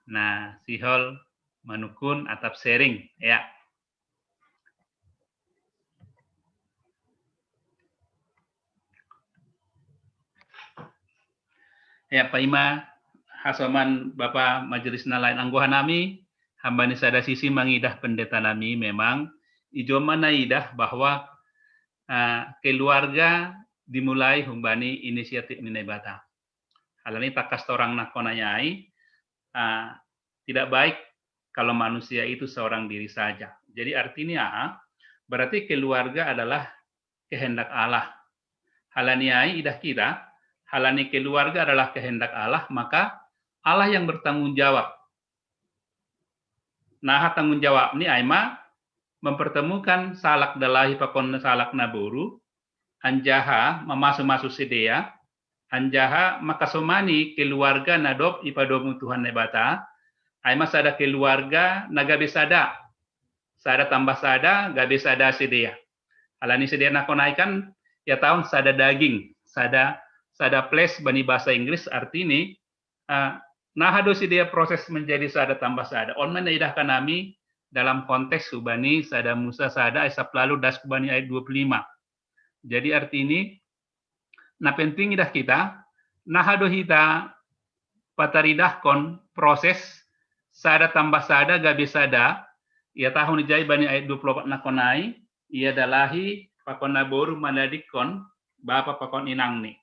Speaker 1: Nah, sihol manukun atap sharing ya. Ya, Pak Ima, hasaman Bapak Majelis Nalain Anggohan nami, hamba ni sada sisi mangidah pendeta nami memang ijo mana idah bahwa keluarga dimulai humbani inisiatif minebata. Hal ini takas orang nakonanyai tidak baik kalau manusia itu seorang diri saja. Jadi artinya berarti keluarga adalah kehendak Allah. Halaniai idah kita, halani keluarga adalah kehendak Allah, maka Allah yang bertanggung jawab. Nah, tanggung jawab ini aima mempertemukan salak dalahi pakon salak naburu, anjaha memasu-masu sedea, anjaha makasomani keluarga nadop ipadomu Tuhan nebata, aima sada keluarga nagabe sada tambah sada, gabe sada sedea. Alani sedea nakonaikan ya tahun sada daging, sada plus bani bahasa Inggris artinya nahado sedea proses menjadi sada tambah sada. On menaidahkan nami dalam konteks subani sada Musa sada esap lalu das kubani ayat 25. Jadi artinya nah penting idah kita nahado hita pataridahkon proses sada tambah sada gabe sada ia tahun jai bani ayat 24 nakonai ia dalahi pakon naboru manadikon bapa pakon inang ni.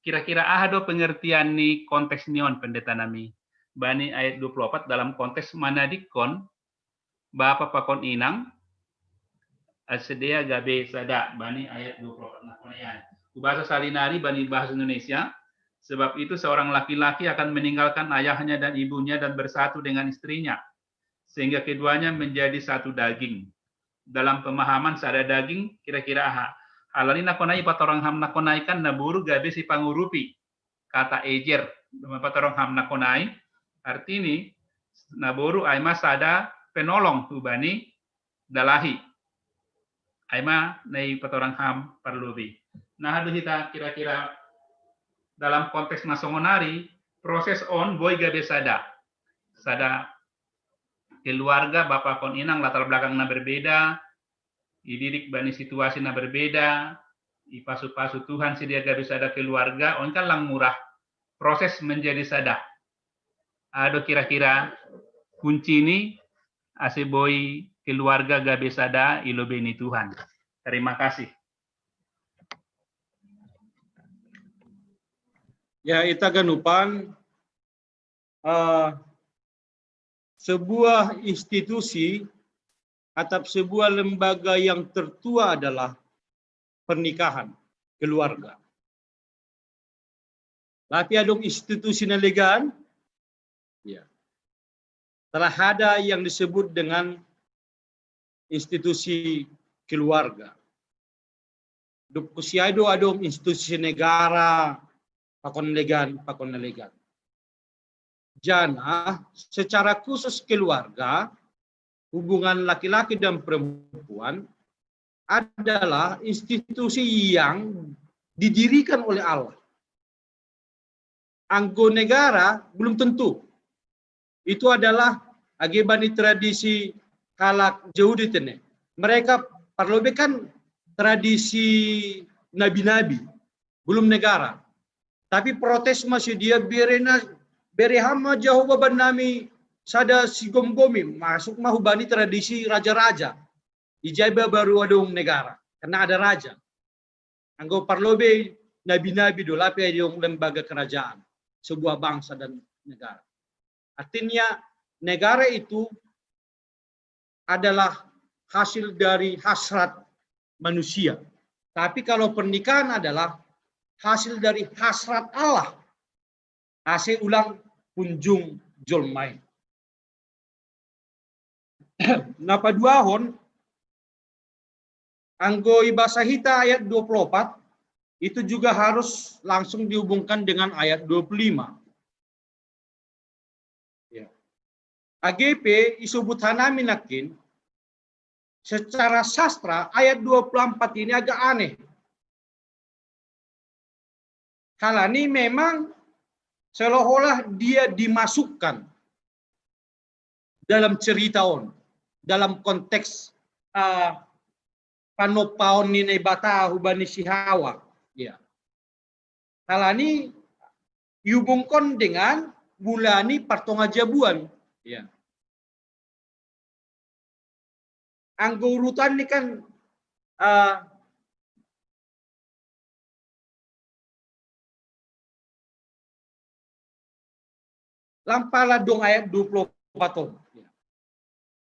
Speaker 1: Kira-kira ahado pengertian ni konteks nion pendeta nami bani ayat 24 dalam konteks manadikon bapa pakon inang asedia gabe sada bani ayat 24 nakonai. Bahasa Salinari bani bahasa Indonesia. Sebab itu seorang laki-laki akan meninggalkan ayahnya dan ibunya dan bersatu dengan istrinya. Sehingga keduanya menjadi satu daging. Dalam pemahaman sada daging, kira-kira halani nakonai patorang ham nakonaikan naburu gabe si pangurupi. Kata ejer, patorang ham nakonai, artinya naburu aima sada penolong hubani dalahi. Aima nai patorang ham perlubi. Nah, aduh kita kira-kira dalam konteks masongonari, proses on boy gabe sada keluarga bapak kon inang latar belakang na berbeda, ididik bani situasi na berbeda, ipasu-pasu Tuhan sedia gabe sada keluarga, on kan lang murah proses menjadi sada. Aduh kira-kira kunci ini ase boy keluarga gabe sada ilo beni Tuhan. Terima kasih.
Speaker 3: Ya, ita ganupan sebuah institusi atau sebuah lembaga yang tertua adalah pernikahan, keluarga. Tapi ada institusi nelegan, ya, telah ada yang disebut dengan institusi keluarga. Kusiado ada institusi negara, pakon legan. Jana secara khusus keluarga, hubungan laki-laki dan perempuan adalah institusi yang didirikan oleh Allah. Anggo negara belum tentu. Itu adalah agibani tradisi halak Yahudi tene. Mereka parlobe kan tradisi nabi-nabi, belum negara. Tapi protes masih dia berehama jauh baban nami sada sigom-gomi masuk mahubani tradisi raja-raja. Ijaiba baru adong negara karena ada raja. Anggo parlobe nabi-nabi do lapi adong lembaga kerajaan sebuah bangsa dan negara. Artinya negara itu adalah hasil dari hasrat manusia. Tapi kalau pernikahan adalah hasil dari hasrat Allah. ase ulang punjung jolmai. Napa duahon anggo ibasa hita ayat 24 itu juga harus langsung dihubungkan dengan ayat 25. Ya. AGP isubut hanami nakin secara sastra ayat 24 ini agak aneh. Halani memang seolah-olah dia dimasukkan dalam cerita dalam konteks panopaon ni bata hubani si Hawa. Ya. Halani yubungkon dengan bulani partonga jabuan. Ya. Anggo urutan ini kan lampala dong ayat 24 ton. Ya.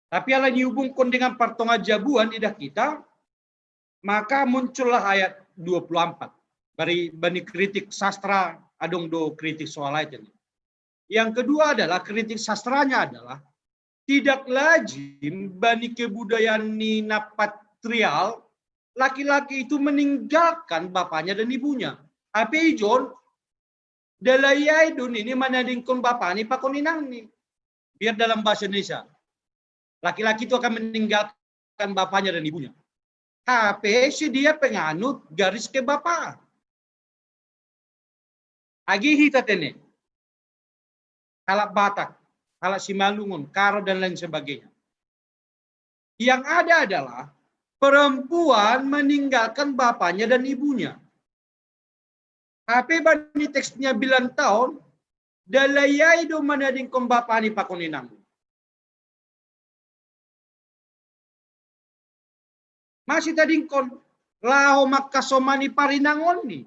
Speaker 3: Tapi ala dihubungkan dengan partonga jabuan idah kita, maka muncullah ayat 24. Bani kritik sastra adong do kritik soal itu. Yang kedua adalah kritik sastranya adalah tidak lazim bani kebudayaan nina patrial laki-laki itu meninggalkan bapaknya dan ibunya. Tapi John dalayai dun ini manadingkon bapak ni pakon inang ni. Biar dalam bahasa Indonesia. Laki-laki itu akan meninggalkan bapaknya dan ibunya. Tapi si dia penganut garis ke bapak. Agi hita tene. Kalak Batak, kalak Simalungun, Karo dan lain sebagainya. Yang ada adalah perempuan meninggalkan bapaknya dan ibunya. Tapi bani teksnya bilang tahun, dalayai do manadingkon bapak ni pakoninang. Masih tadingkon, lao makasomani parinangon ni.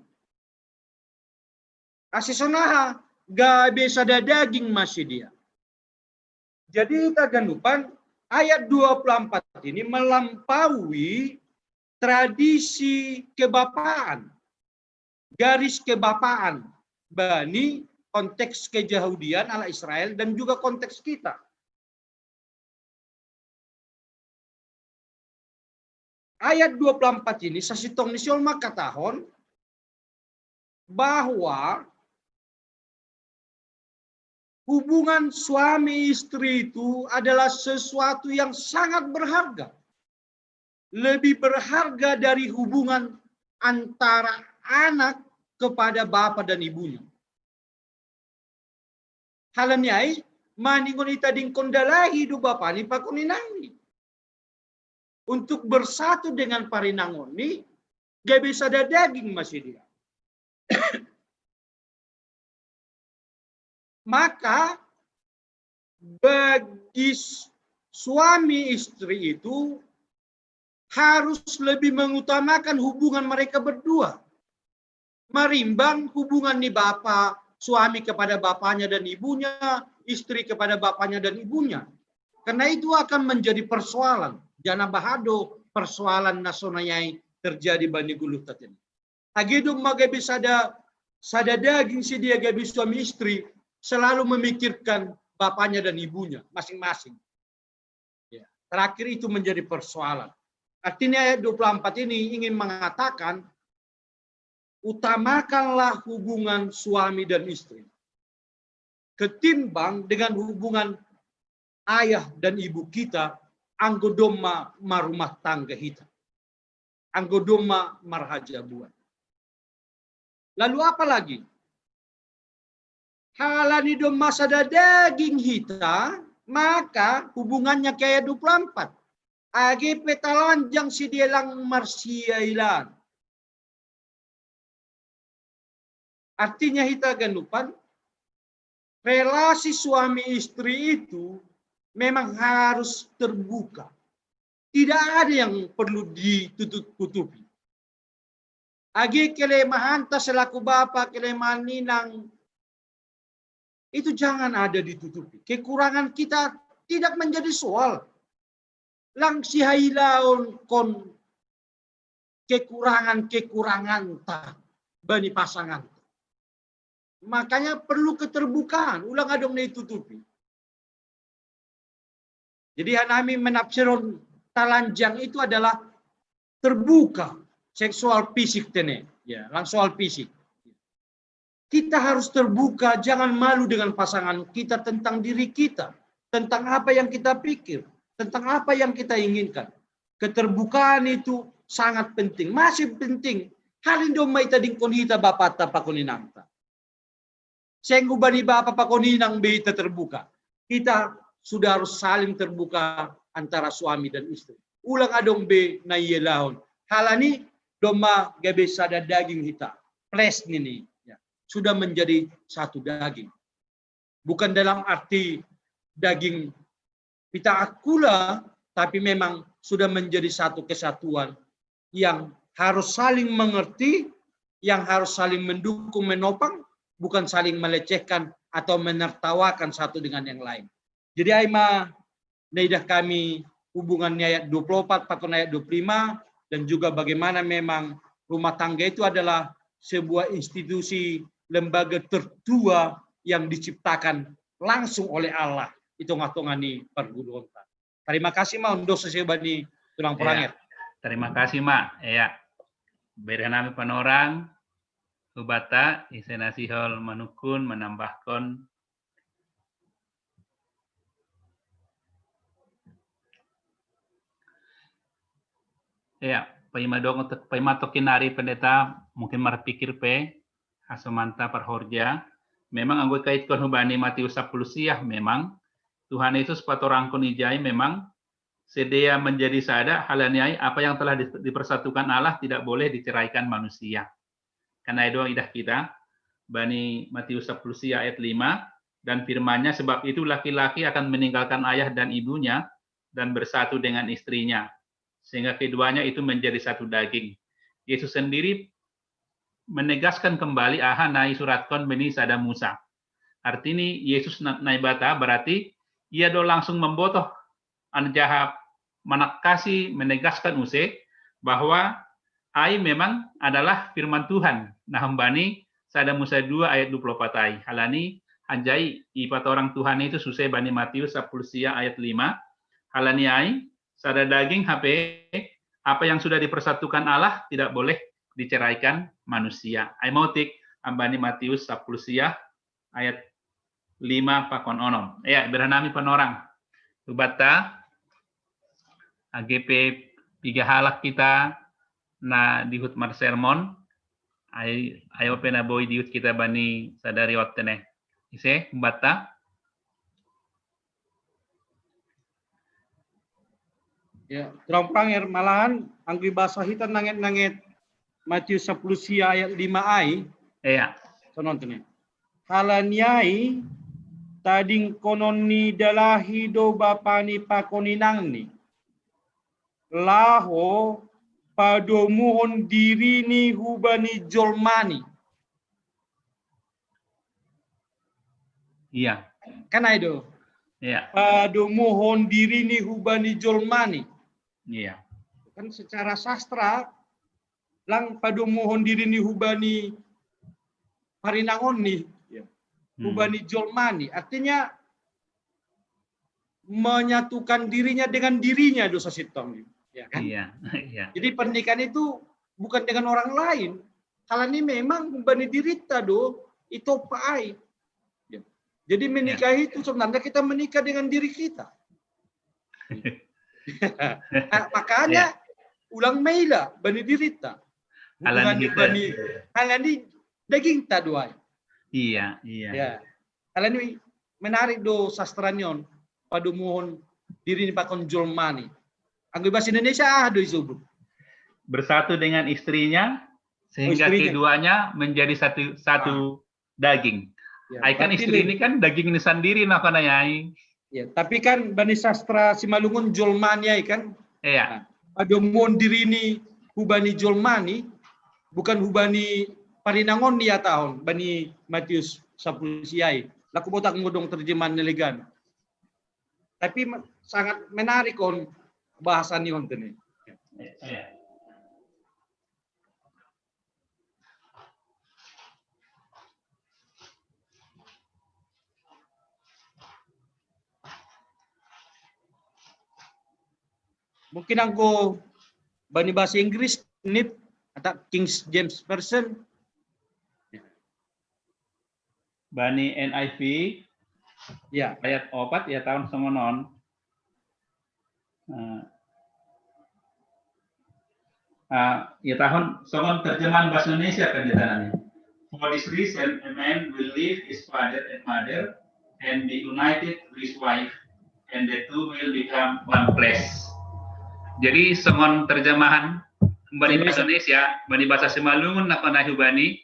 Speaker 3: Asisonaha, gabe sada daging masih dia. Jadi kita ganupan ayat 24 ini melampaui tradisi kebapaan, garis kebapaan bani konteks keyahudian ala Israel dan juga konteks kita. Ayat 24 ini sasitong nisiol makatahon bahwa hubungan suami istri itu adalah sesuatu yang sangat berharga. Lebih berharga dari hubungan antara anak kepada bapak dan ibunya. Halanyai maningon itadingkon dalahi do bapak ni pakuninangi. Untuk bersatu dengan parinangon ni, gak bisa ada daging masih dia. Maka bagi suami istri itu harus lebih mengutamakan hubungan mereka berdua. Marimbang hubungan nih bapak, suami kepada bapaknya dan ibunya, istri kepada bapaknya dan ibunya. Karena itu akan menjadi persoalan. Jana bahado persoalan nasionalnya terjadi bani guluh tatin. Agedum maga bisa ada sada daging si dia gabi suami istri selalu memikirkan bapaknya dan ibunya masing-masing. Ya. Terakhir itu menjadi persoalan. Artinya ayat 24 ini ingin mengatakan utamakanlah hubungan suami dan istri ketimbang dengan hubungan ayah dan ibu kita, anggodoma marumah tangga kita. Anggodoma marhaja buat. Lalu apa lagi? Halani dom masa daging hita, maka hubungannya kayak 24. Agi petalanjang si dia lang marsiailan. Artinya hita ganupan, relasi suami istri itu memang harus terbuka. Tidak ada yang perlu ditutup-tutupi. Agi kelemahan ta selaku bapak, kelemahan ninang, itu jangan ada ditutupi. Kekurangan kita tidak menjadi soal. Lang si hailaon kon kekurangan-kekurangan ta bani pasangan. Makanya perlu keterbukaan. Ulang adong na itutupi. Jadi hanami menafsirkan talanjang itu adalah terbuka. Seksual fisik tene. Ya, langsung soal fisik. Kita harus terbuka, jangan malu dengan pasangan kita tentang diri kita. Tentang apa yang kita pikir. Tentang apa yang kita inginkan. Keterbukaan itu sangat penting. Masih penting. Halin do may tading konhita bapata pakoninangta. Senggu bani bapa pakoninang beita terbuka. Kita sudah harus saling terbuka antara suami dan istri. Ulang adong be na iyelahon. Halani doma gabe sada daging hita. Ples nini. Sudah menjadi satu daging. Bukan dalam arti daging pita akula, tapi memang sudah menjadi satu kesatuan yang harus saling mengerti, yang harus saling mendukung, menopang, bukan saling melecehkan atau menertawakan satu dengan yang lain. Jadi Aima, naidah kami hubungannya ayat 24, pakon ayat 25, dan juga bagaimana memang rumah tangga itu adalah sebuah institusi lembaga tertua yang diciptakan langsung oleh Allah. Itu ngatongani perguruan. Terima kasih ma untuk sesebani tulang perangit.
Speaker 1: Terima kasih mak. Ya. Berenami panorang ubata isenasihol manukun menambahkan ya paimato-kinari pendeta mungkin marpikir pe asomanta parhorja. Memang anggo kaitkan hubani Matius 10 siah memang Tuhan Yesus patorangkon ijai memang sedia menjadi sada halaniai apa yang telah dipersatukan Allah tidak boleh diceraikan manusia. Karena itu idah kita bani Matius 10 siah ayat 5 dan firman-Nya sebab itu laki-laki akan meninggalkan ayah dan ibunya dan bersatu dengan istrinya sehingga keduanya itu menjadi satu daging. Yesus sendiri menegaskan kembali naik suratkan beni sada Musa. Artinya Yesus naibata berarti ia do langsung membotoh anjahap manakasi menegaskan use bahwa ai memang adalah firman Tuhan. Nah hembani sada Musa 2 ayat 24 ai. Halani anjai ipat orang Tuhan itu susah bani Matius 10 sia ayat 5. Halani ai sada daging HP apa yang sudah dipersatukan Allah tidak boleh diceraikan manusia. Aimotik ambani Matius 10 sia ayat 5 pakon onom. Ya, beranami penorang. Ubata AGP 3 halak kita na dihut mar sermon. Ayo pena boy dihut kita bani sadari waktene. Ise, ubata.
Speaker 3: Ya, terang prangir malahan anggi bahasa hitan nangit-nangit Matius 10 sia ayat 5 ai.
Speaker 1: Iya.
Speaker 3: Sononten. Halaniai tading kononi dalahi do bapani pakoninang ni. Laho padomuhon diri ni hubani jolmani.
Speaker 1: Iya.
Speaker 3: Kan itu?
Speaker 1: Iya.
Speaker 3: Padomuhon diri ni hubani jolmani.
Speaker 1: Iya.
Speaker 3: Kan secara sastra lang padomuhon diri ni hubani parinangon ni. Hubani jolmani. Artinya menyatukan dirinya dengan dirinya dosa sitong. Ya kan?
Speaker 1: Iya. Iya.
Speaker 3: Jadi pernikahan itu bukan dengan orang lain. Kalau ini memang hubani dirita do itu paai. Ya. Jadi menikahi itu sebenarnya kita menikah dengan diri kita. Makanya ulang meila bani dirita. Halani daging taduai.
Speaker 1: Iya, iya.
Speaker 3: Ya. Halani menarik do sastranyon padomuhon diri ni pakon jolmani. Anggo bahasa Indonesia do isubut.
Speaker 1: Bersatu dengan istrinya sehingga keduanya menjadi satu daging.
Speaker 3: Ya,
Speaker 1: Kan istri ini kan daging ini sendiri nah kana yai.
Speaker 3: Ya, tapi kan bani sastra Simalungun jolmani kan.
Speaker 1: Iya.
Speaker 3: Padomuhon diri ni hubani jolmani bukan hubani parinangon dia tahun bani Matius 10 siai. Laku botak ngodong terjemahan nelegan. Tapi sangat menarik kon bahasa ni honten. mungkin angko bani bahasa Inggris nip atau King James Version.
Speaker 1: Bani NIV
Speaker 3: Ya.
Speaker 1: ayat 4 ya tahun songonon. Ya tahun songon terjemahan bahasa Indonesia kan di tanahnya. For this reason, a man will leave his father and mother and be united with his wife, and the two will become one flesh. Jadi songon terjemahan bani bahasa Indonesia, bani bahasa Semalungun nakonai hubani,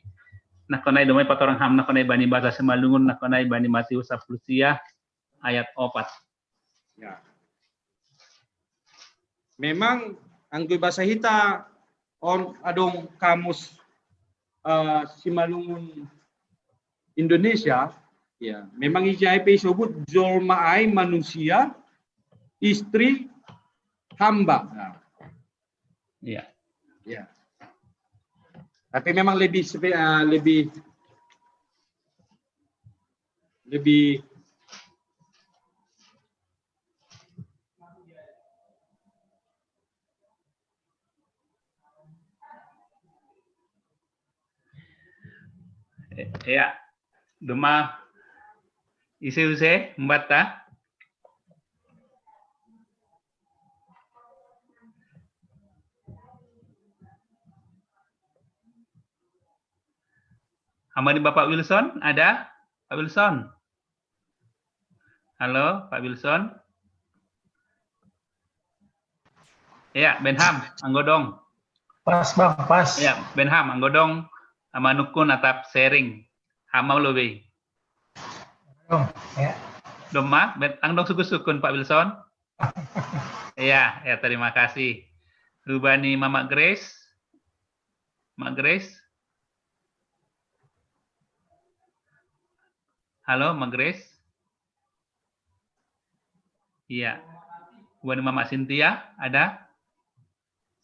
Speaker 1: nakonai domai patorang ham nakonai bani bahasa Semalungun nakonai bani Matius Saplusia ayat 4.
Speaker 3: Ya. Memang anggo bahasa hita on adong kamus Simalungun Indonesia, ya memang ijai disebut jolmaai manusia, istri, hamba. Nah.
Speaker 1: Iya.
Speaker 3: Ya. Tapi memang lebih
Speaker 1: ya, duma ise mbata. Hamani Bapak Wilson ada? Pak Wilson. Halo, Pak Wilson. Ya, Benham, anggodong.
Speaker 7: Pas bang, pas.
Speaker 1: Ya, Benham, anggodong. Amanukun atap sharing. Hamau lobe.
Speaker 7: Ya.
Speaker 1: Doma, angdong sukun Pak Wilson. Ya, terima kasih. Rubani Mama Grace. Mak Grace. Halo, Mak Grace. Iya. Rubani Mama Cynthia, ada?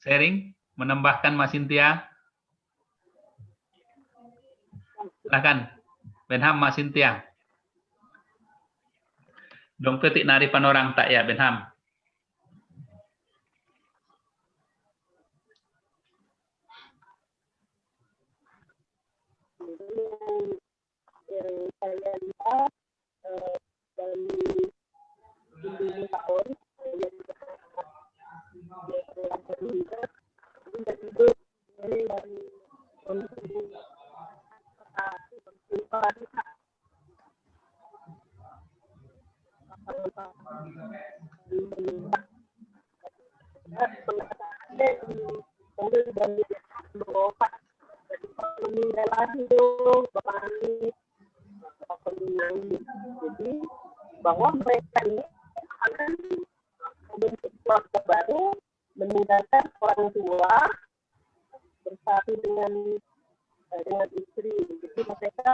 Speaker 1: Sharing, menambahkan Mas Cynthia. Silakan, Benham, Mas Cynthia. Dong petik nari panorang tak ya, Benham?
Speaker 8: Yang saya lihat dari tahun jadi bahwa mereka ini akan membentuk keluarga baru, meninggalkan orang tua bersatu dengan istri. Jadi mereka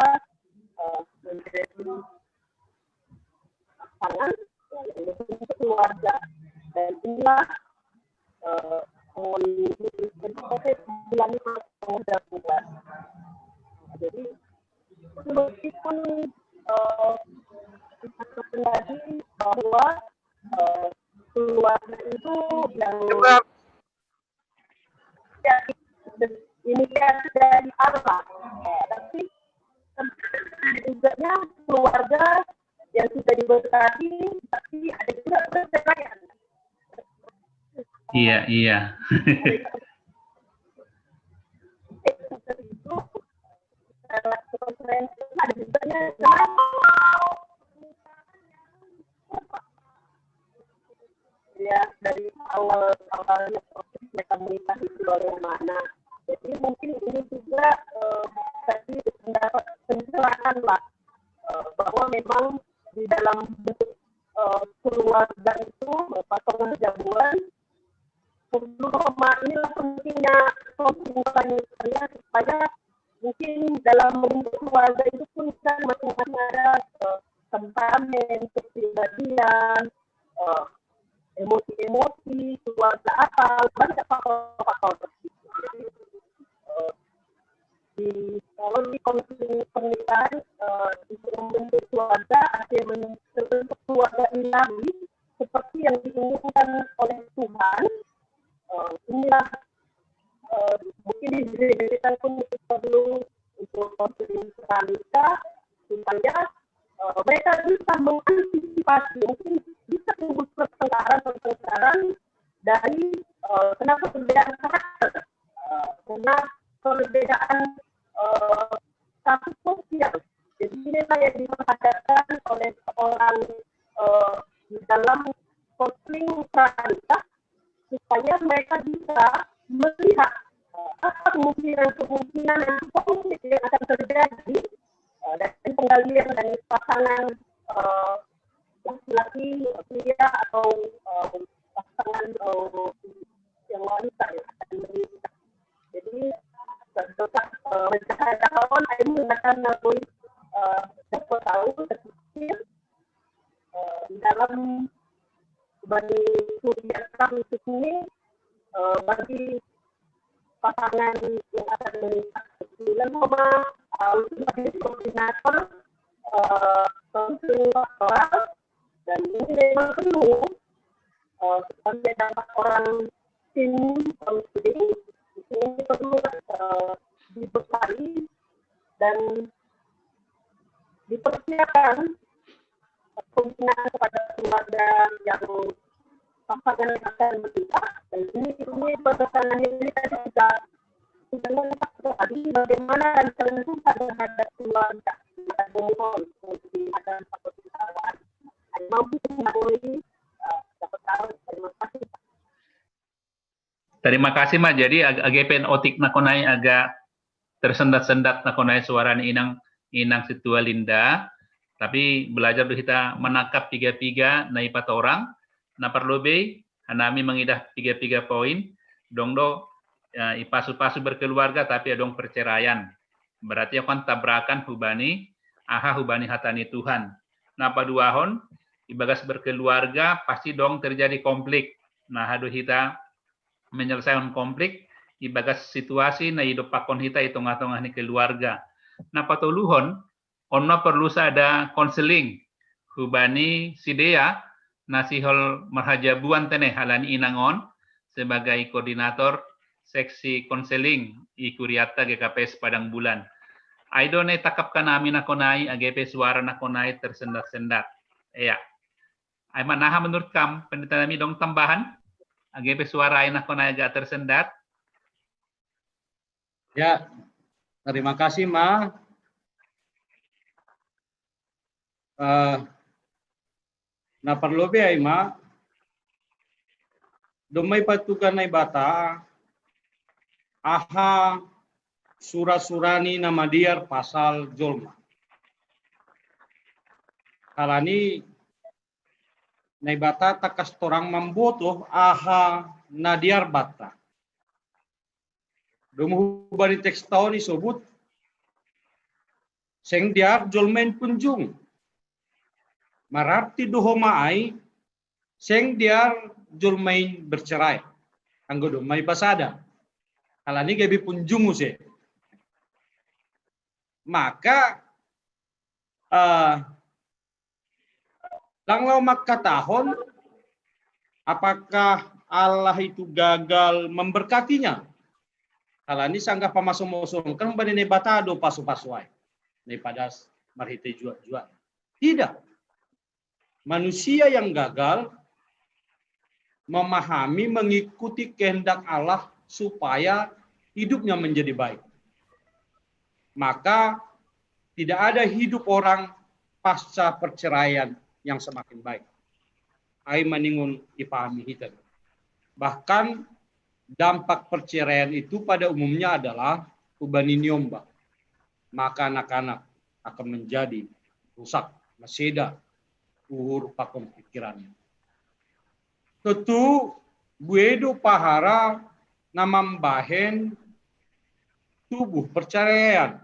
Speaker 8: menjadi pasangan yang membentuk keluarga, dan inilah bulan pengudah. Jadi meskipun kita lagi bahwa keluarga itu yang inisiasi dari Allah, tapi juga keluarga yang sudah diberkati, tapi ada juga perceraian.
Speaker 1: Iya.
Speaker 8: Ada juga ya dari awalnya mereka menikah di luar mana. Jadi mungkin ini juga tadi pendapat pencerahan lah bahwa memang di dalam bentuk keluarga itu pasangan jagoan perlu inilah pentingnya saya supaya mungkin dalam bentuk keluarga itu pun kan masing-masing ada temperamen, kepribadian, emosi-emosi, keluarga apa, banyak faktor-faktor tersebut. Kalau di konseling pernikahan disuruh membentuk keluarga, akhirnya membentuk keluarga ilahi seperti yang diinginkan oleh Tuhan, gereja pun perlu untuk konseling pranikah supaya mereka bisa mengantisipasi, mungkin bisa timbul pertengkaran dari kenapa perbedaan karakter, karena perbedaan status sosial. Jadi inilah yang diperhadapkan oleh orang di dalam konseling pranikah supaya mereka bisa melihat apa kemungkinan yang konflik yang akan terjadi dari penggalian dari pasangan laki-laki, pria atau pasangan yang wanita yang akan menikah. Jadi mencari kawan, saya menggunakan naluri dapat tahu terkecil dalam bagi surya kami ini bagi pasangan yang akan menikah. Kemudian Mama sebagai koordinator konseling pastoral, dan ini memang perlu sebagai dampak orang tim konseling ini perlu dibesari dan dipersiapkan pembinaan kepada keluarga yang pasangan yang akan menikah. Dan ini perkesanan ini tadi juga melihat tadi bagaimana dan susah terhadap keluarga dan mohon untuk ada perkembangan mampu melalui dapat tahu. Terima kasih.
Speaker 1: Terima kasih Ma. Jadi AGPN otik nakonai agak tersendat-sendat nakonai suara inang situa Linda. Tapi belajar kita menangkap tiga-tiga na ipat orang. Na perlu be, hanami mengidah tiga-tiga poin. Dongdo ipasu-pasu berkeluarga tapi adong perceraian. Berarti akan tabrakan hubani hatani Tuhan. Nah paduahon ibagas berkeluarga pasti dong terjadi konflik. Nah hadu kita menyelesaikan konflik ibagas situasi na hidup pakon kita tengah-tengah ni keluarga. Nah patuluhon onna perlu ada konseling hubani sidea nasihol marhajabuan teneh halani inangon sebagai koordinator seksi konseling ikuriata GKPS Padang Bulan. Aidone takapkan namin nakonai AGP suara nakonai tersendat-sendat. Iya. Aiman naha menurut kam pendeta nami dong tambahan AGP suara ay nakonai agak tersendat.
Speaker 3: Ya, terima kasih Ma. Na perlu be ay Ma. Dumay patukan na bata. Aha surah-surani nama diar pasal jolma. Kalani naibata takas torang mamboto aha nadiar bata. Dumuhubari teks tahun disebut seng diar jolmen punjung. Mararti duhomaai seng diar jolmain bercerai. Anggo dumay pasada. Kalani gabi punjung se. Maka langlau makatahon apakah Allah itu gagal memberkatinya? Kalani sanggah pamasong-masong kan badene batado pasu-pasuai. Daripada marhite jua-jua. Tidak. Manusia yang gagal memahami mengikuti kehendak Allah supaya hidupnya menjadi baik. Maka tidak ada hidup orang pasca perceraian yang semakin baik. Ai maningun ipahami kita. Bahkan dampak perceraian itu pada umumnya adalah ubani nyomba. Maka anak-anak akan menjadi rusak, maseda, uhur pakon pikirannya. Tentu buedo pahara namambahen tubuh perceraian.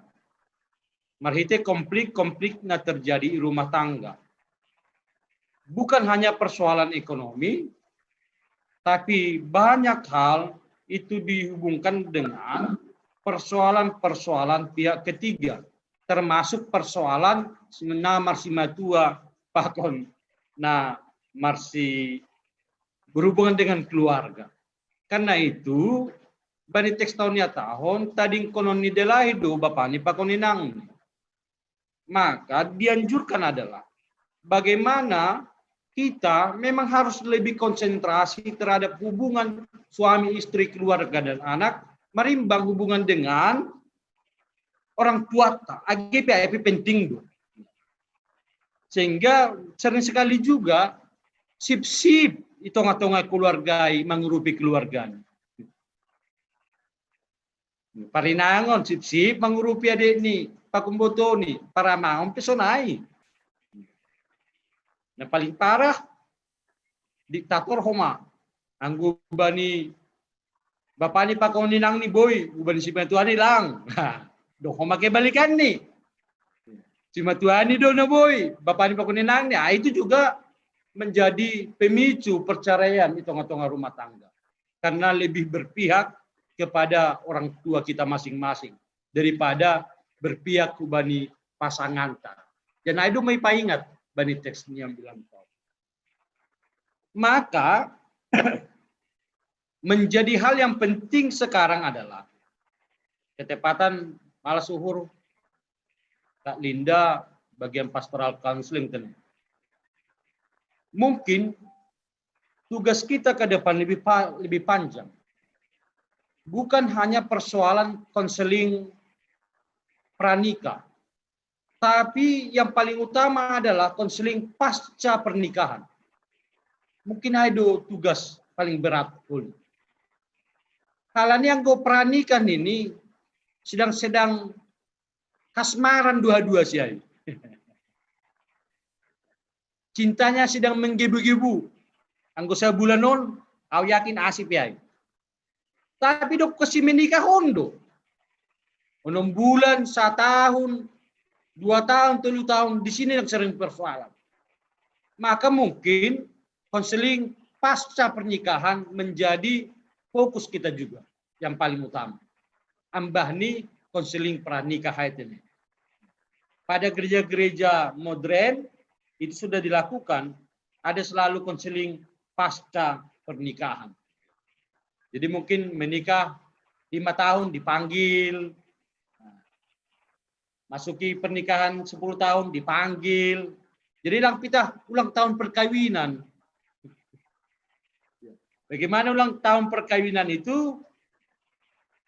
Speaker 3: Marhite konflik-konflik na terjadi di rumah tangga. Bukan hanya persoalan ekonomi, tapi banyak hal itu dihubungkan dengan persoalan-persoalan pihak ketiga, termasuk persoalan na marsi matua pakon na marsi berhubungan dengan keluarga. Karena itu bani teks tahunnya tahun tading konon ni delahi do bapani pakoninang. Maka dianjurkan adalah bagaimana kita memang harus lebih konsentrasi terhadap hubungan suami istri, keluarga dan anak, merimbang hubungan dengan orang tua. AGP penting do. Sehingga sering sekali juga sip-sip itonga-tonga keluargai mengurupi keluarganya. Parinangon sip-sip mengurupi adik ni, pakumboto ni, para maong pesonai. Yang paling parah diktator homa. Anggo bani bapani pakoninang ni boy, ubani si Tuhan lang. Do homa ke balikan ni. Si Tuhan do na boy, bapani pakoninang ni. Itu juga menjadi pemicu perceraian itu tengah-tengah rumah tangga. Karena lebih berpihak kepada orang tua kita masing-masing daripada berpihak ke bani pasangan. Dan itu may paingat bani teks yang bilang tahu. Maka menjadi hal yang penting sekarang adalah ketepatan malas suhur Kak Linda bagian pastoral counseling tadi. Mungkin tugas kita ke depan lebih panjang. Bukan hanya persoalan konseling pranikah, tapi yang paling utama adalah konseling pasca pernikahan. Mungkin itu tugas paling berat pun. Halanya yang go pernikahan ini sedang kasmaran dua-dua sih. Cintanya sedang menggebu-gebu. Anggo sabulanon, aku yakin asip ya. Tapi dok kasi menikah hondo. 6 bulan, 1 tahun, 2 tahun, 3 tahun, di sini yang sering persoalan. Maka mungkin konseling pasca pernikahan menjadi fokus kita juga yang paling utama. Ambah nih konseling pranikah ini. Pada gereja-gereja modern itu sudah dilakukan, ada selalu konseling pasca pernikahan. Jadi mungkin menikah 5 tahun dipanggil, masuki pernikahan 10 tahun dipanggil. Jadi ulang tahun perkawinan. Bagaimana ulang tahun perkawinan itu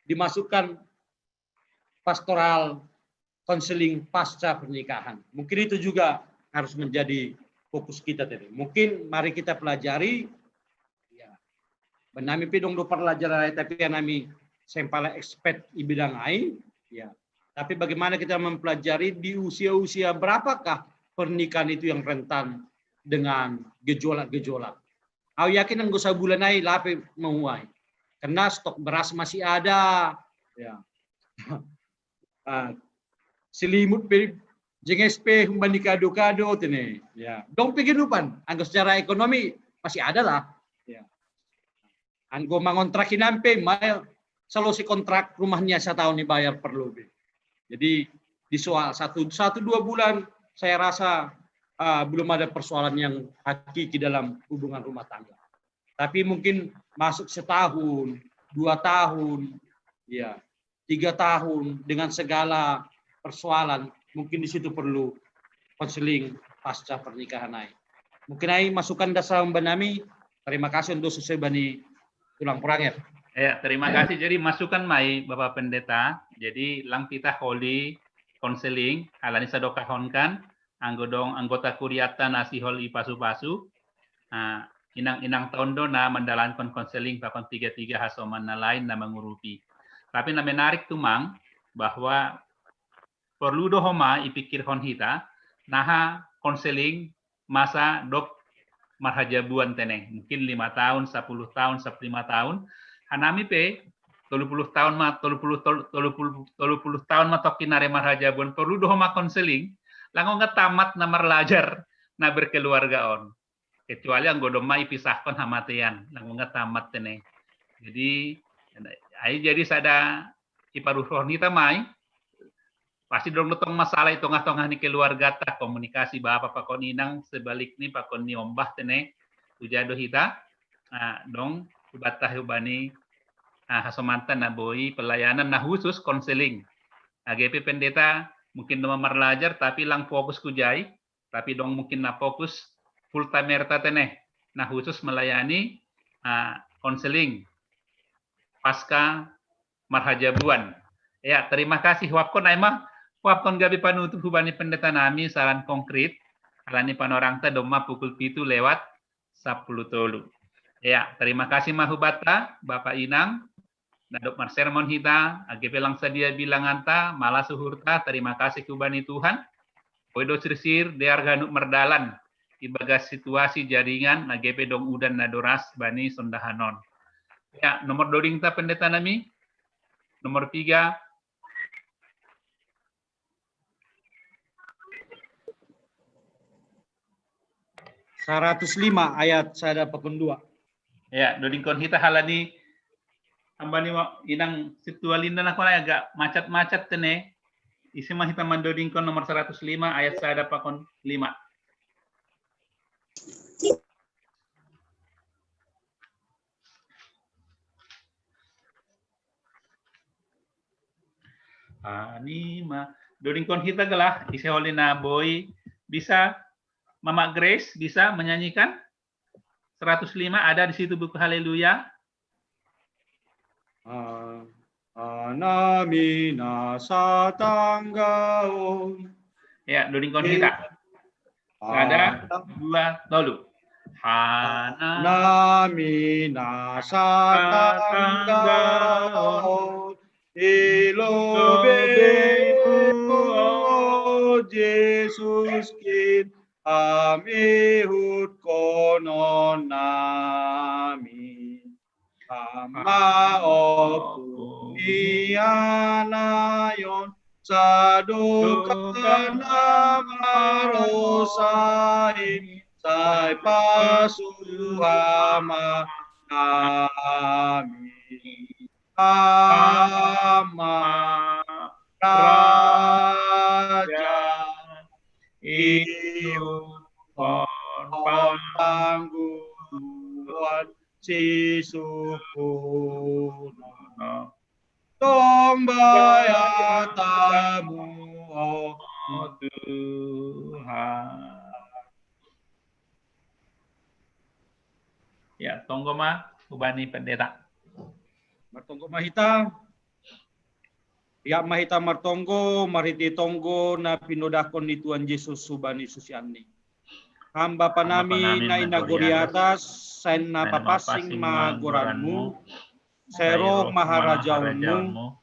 Speaker 3: dimasukkan pastoral konseling pasca pernikahan. Mungkin itu juga harus menjadi fokus kita tadi. Mungkin mari kita pelajari. Nami pidong do pelajaran tapi nami sempala expert di bidang lain. Ya. Tapi bagaimana kita mempelajari di usia-usia berapakah pernikahan itu yang rentan dengan gejolak-gejolak. Aku yakin anggo sabulan ai lape menguai. Karena stok beras masih ada. Ya. Selimut jenges pe humbani kado-kado tene. Ya. Dong piginupan anggo secara ekonomi masih ada lah. Ya. Anggo mangontrakin nampe, selalu si kontrak rumahnya 1 tahun dibayar perlu. Jadi di soal 1-2 bulan saya rasa belum ada persoalan yang hakiki dalam hubungan rumah tangga. Tapi mungkin masuk 1 tahun, 2 tahun, ya 3 tahun dengan segala persoalan, mungkin di situ perlu konseling pasca pernikahan naik. Mungkin naik masukan dasar Banami. Terima kasih untuk sesuai bani tulang purangnya.
Speaker 1: Ya, terima kasih. Jadi masukan mai Bapak Pendeta. Jadi lang kita holy konseling halani sadokahonkan anggota kuriata nasihol ipasu-pasu. Inang tondo na mendalankan konseling pakon 3 hasoman na lain na mengurupi. Tapi na menarik tumang bahwa perlu dohoma ipikir hon hita naha konseling masa dok marhajabuan teneng mungkin 5 tahun, 10 tahun, 15 tahun. Hanami pe 30 tahun ma 30 tahun matokin nare marhajabuan perlu dohoma konseling lango nga tamat na marlajar na berkeluarga on. Kecuali ang godoma ipisahkan hamatean lango nga tamat teneng. Jadi jadi sada iparuhon kita mai pasti dong nutong masalah itu tengah-tengah ni keluarga ta komunikasi bapak pakon inang sebalik ni pakon ni ombah tene ujado hita dong batah ubani hasomantan na boi pelayanan na khusus konseling. AGP pendeta mungkin dong merlajar tapi lang fokus kujai, tapi dong mungkin na fokus full time teneh, nah khusus melayani konseling pasca marhajabuan. Ya, terima kasih Wapkon Aima. Wapkon gabi panutup hubani pendeta nami saran konkret. Alani panorang ta doma pukul 7 lewat 10 tolu. Ya, terima kasih mahubata Bapak Inang. Nadok mar sermon hita, AGP lang sadia bilangan ta, malah suhurta, terima kasih hubani Tuhan. Oido sirsir dear ganuk merdalan. Ibagas situasi jaringan AGP dong udan nadoras bani sondahanon. Ya, nomor doding ta pendeta nami. Nomor 3.
Speaker 3: 105 ayat sada pakon 2.
Speaker 1: Ya, dodingkon hita halani ambani inang situalinda na kola agak macet-macet tene. Isi mah hita mandodingkon nomor 105 ayat sada pakon 5. Anima dodingkon hita gelah isi holina boy bisa Mama Grace bisa menyanyikan 105 ada di situ buku Haleluya.
Speaker 3: Anamina satanggaon.
Speaker 1: Ya, dodingkon kita. Ada 2 tolu.
Speaker 3: Anamina satanggaon. Ilobe Jesus kin. Amihut konon nami ama opu ianayon sadukana marosai sai pasuhama nami ama raja pangguan sisukuno tombayatamu oh Tuhan.
Speaker 1: Ya, tonggo mah ubani pendeta.
Speaker 3: Martonggo mahita. Ya mahita martonggo, mariti tonggo na pinodakon ni Tuhan Yesus subani susiani. Hamba panami na inaguri atas, sen na papasing magoranmu, sero maharajaunmu,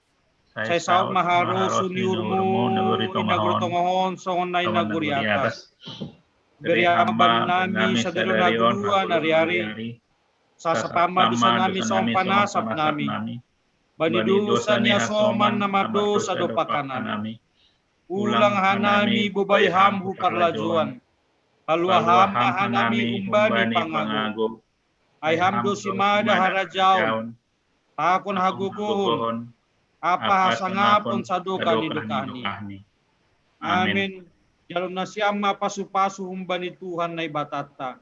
Speaker 3: saya saud maharo suniurmu, inagrotongohon songon na inaguri atas. Beri amban nami sa dalunaguluan ari-ari, sasapama dusa nami sa panasap nami. Bani dosa niya soman na madosa do pakanami. Ulang hanami bubay hamhu parlajuan. Halwaham na hanami umbani pangago. Ay hamdo si mada harajaon. Takon haguguhon. Apa hasangapon sa duka ni dukani. Amin. Jalon na siyam mapasu-pasu umbani Tuhan na ibatata.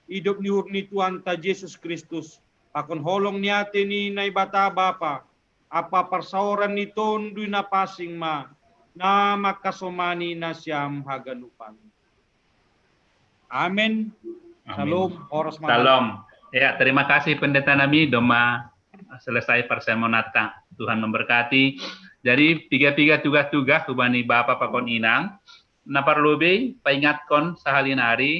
Speaker 3: Idop ni hurni Tuhan ta Jesus Kristus. Pakon holong niyate ni na ibata bapa. Apa parsaoran ni tondoy na pasing ma na makasomani na siyam haganupan. Amin. Shalom. Oras
Speaker 1: Shalom. Ya, terima kasih pendeta nami doma selesai persemonata. Tuhan memberkati. Jadi tiga tugas-tugas ubani Bapak pakon inang. Naparlobe paingatkon sahalinari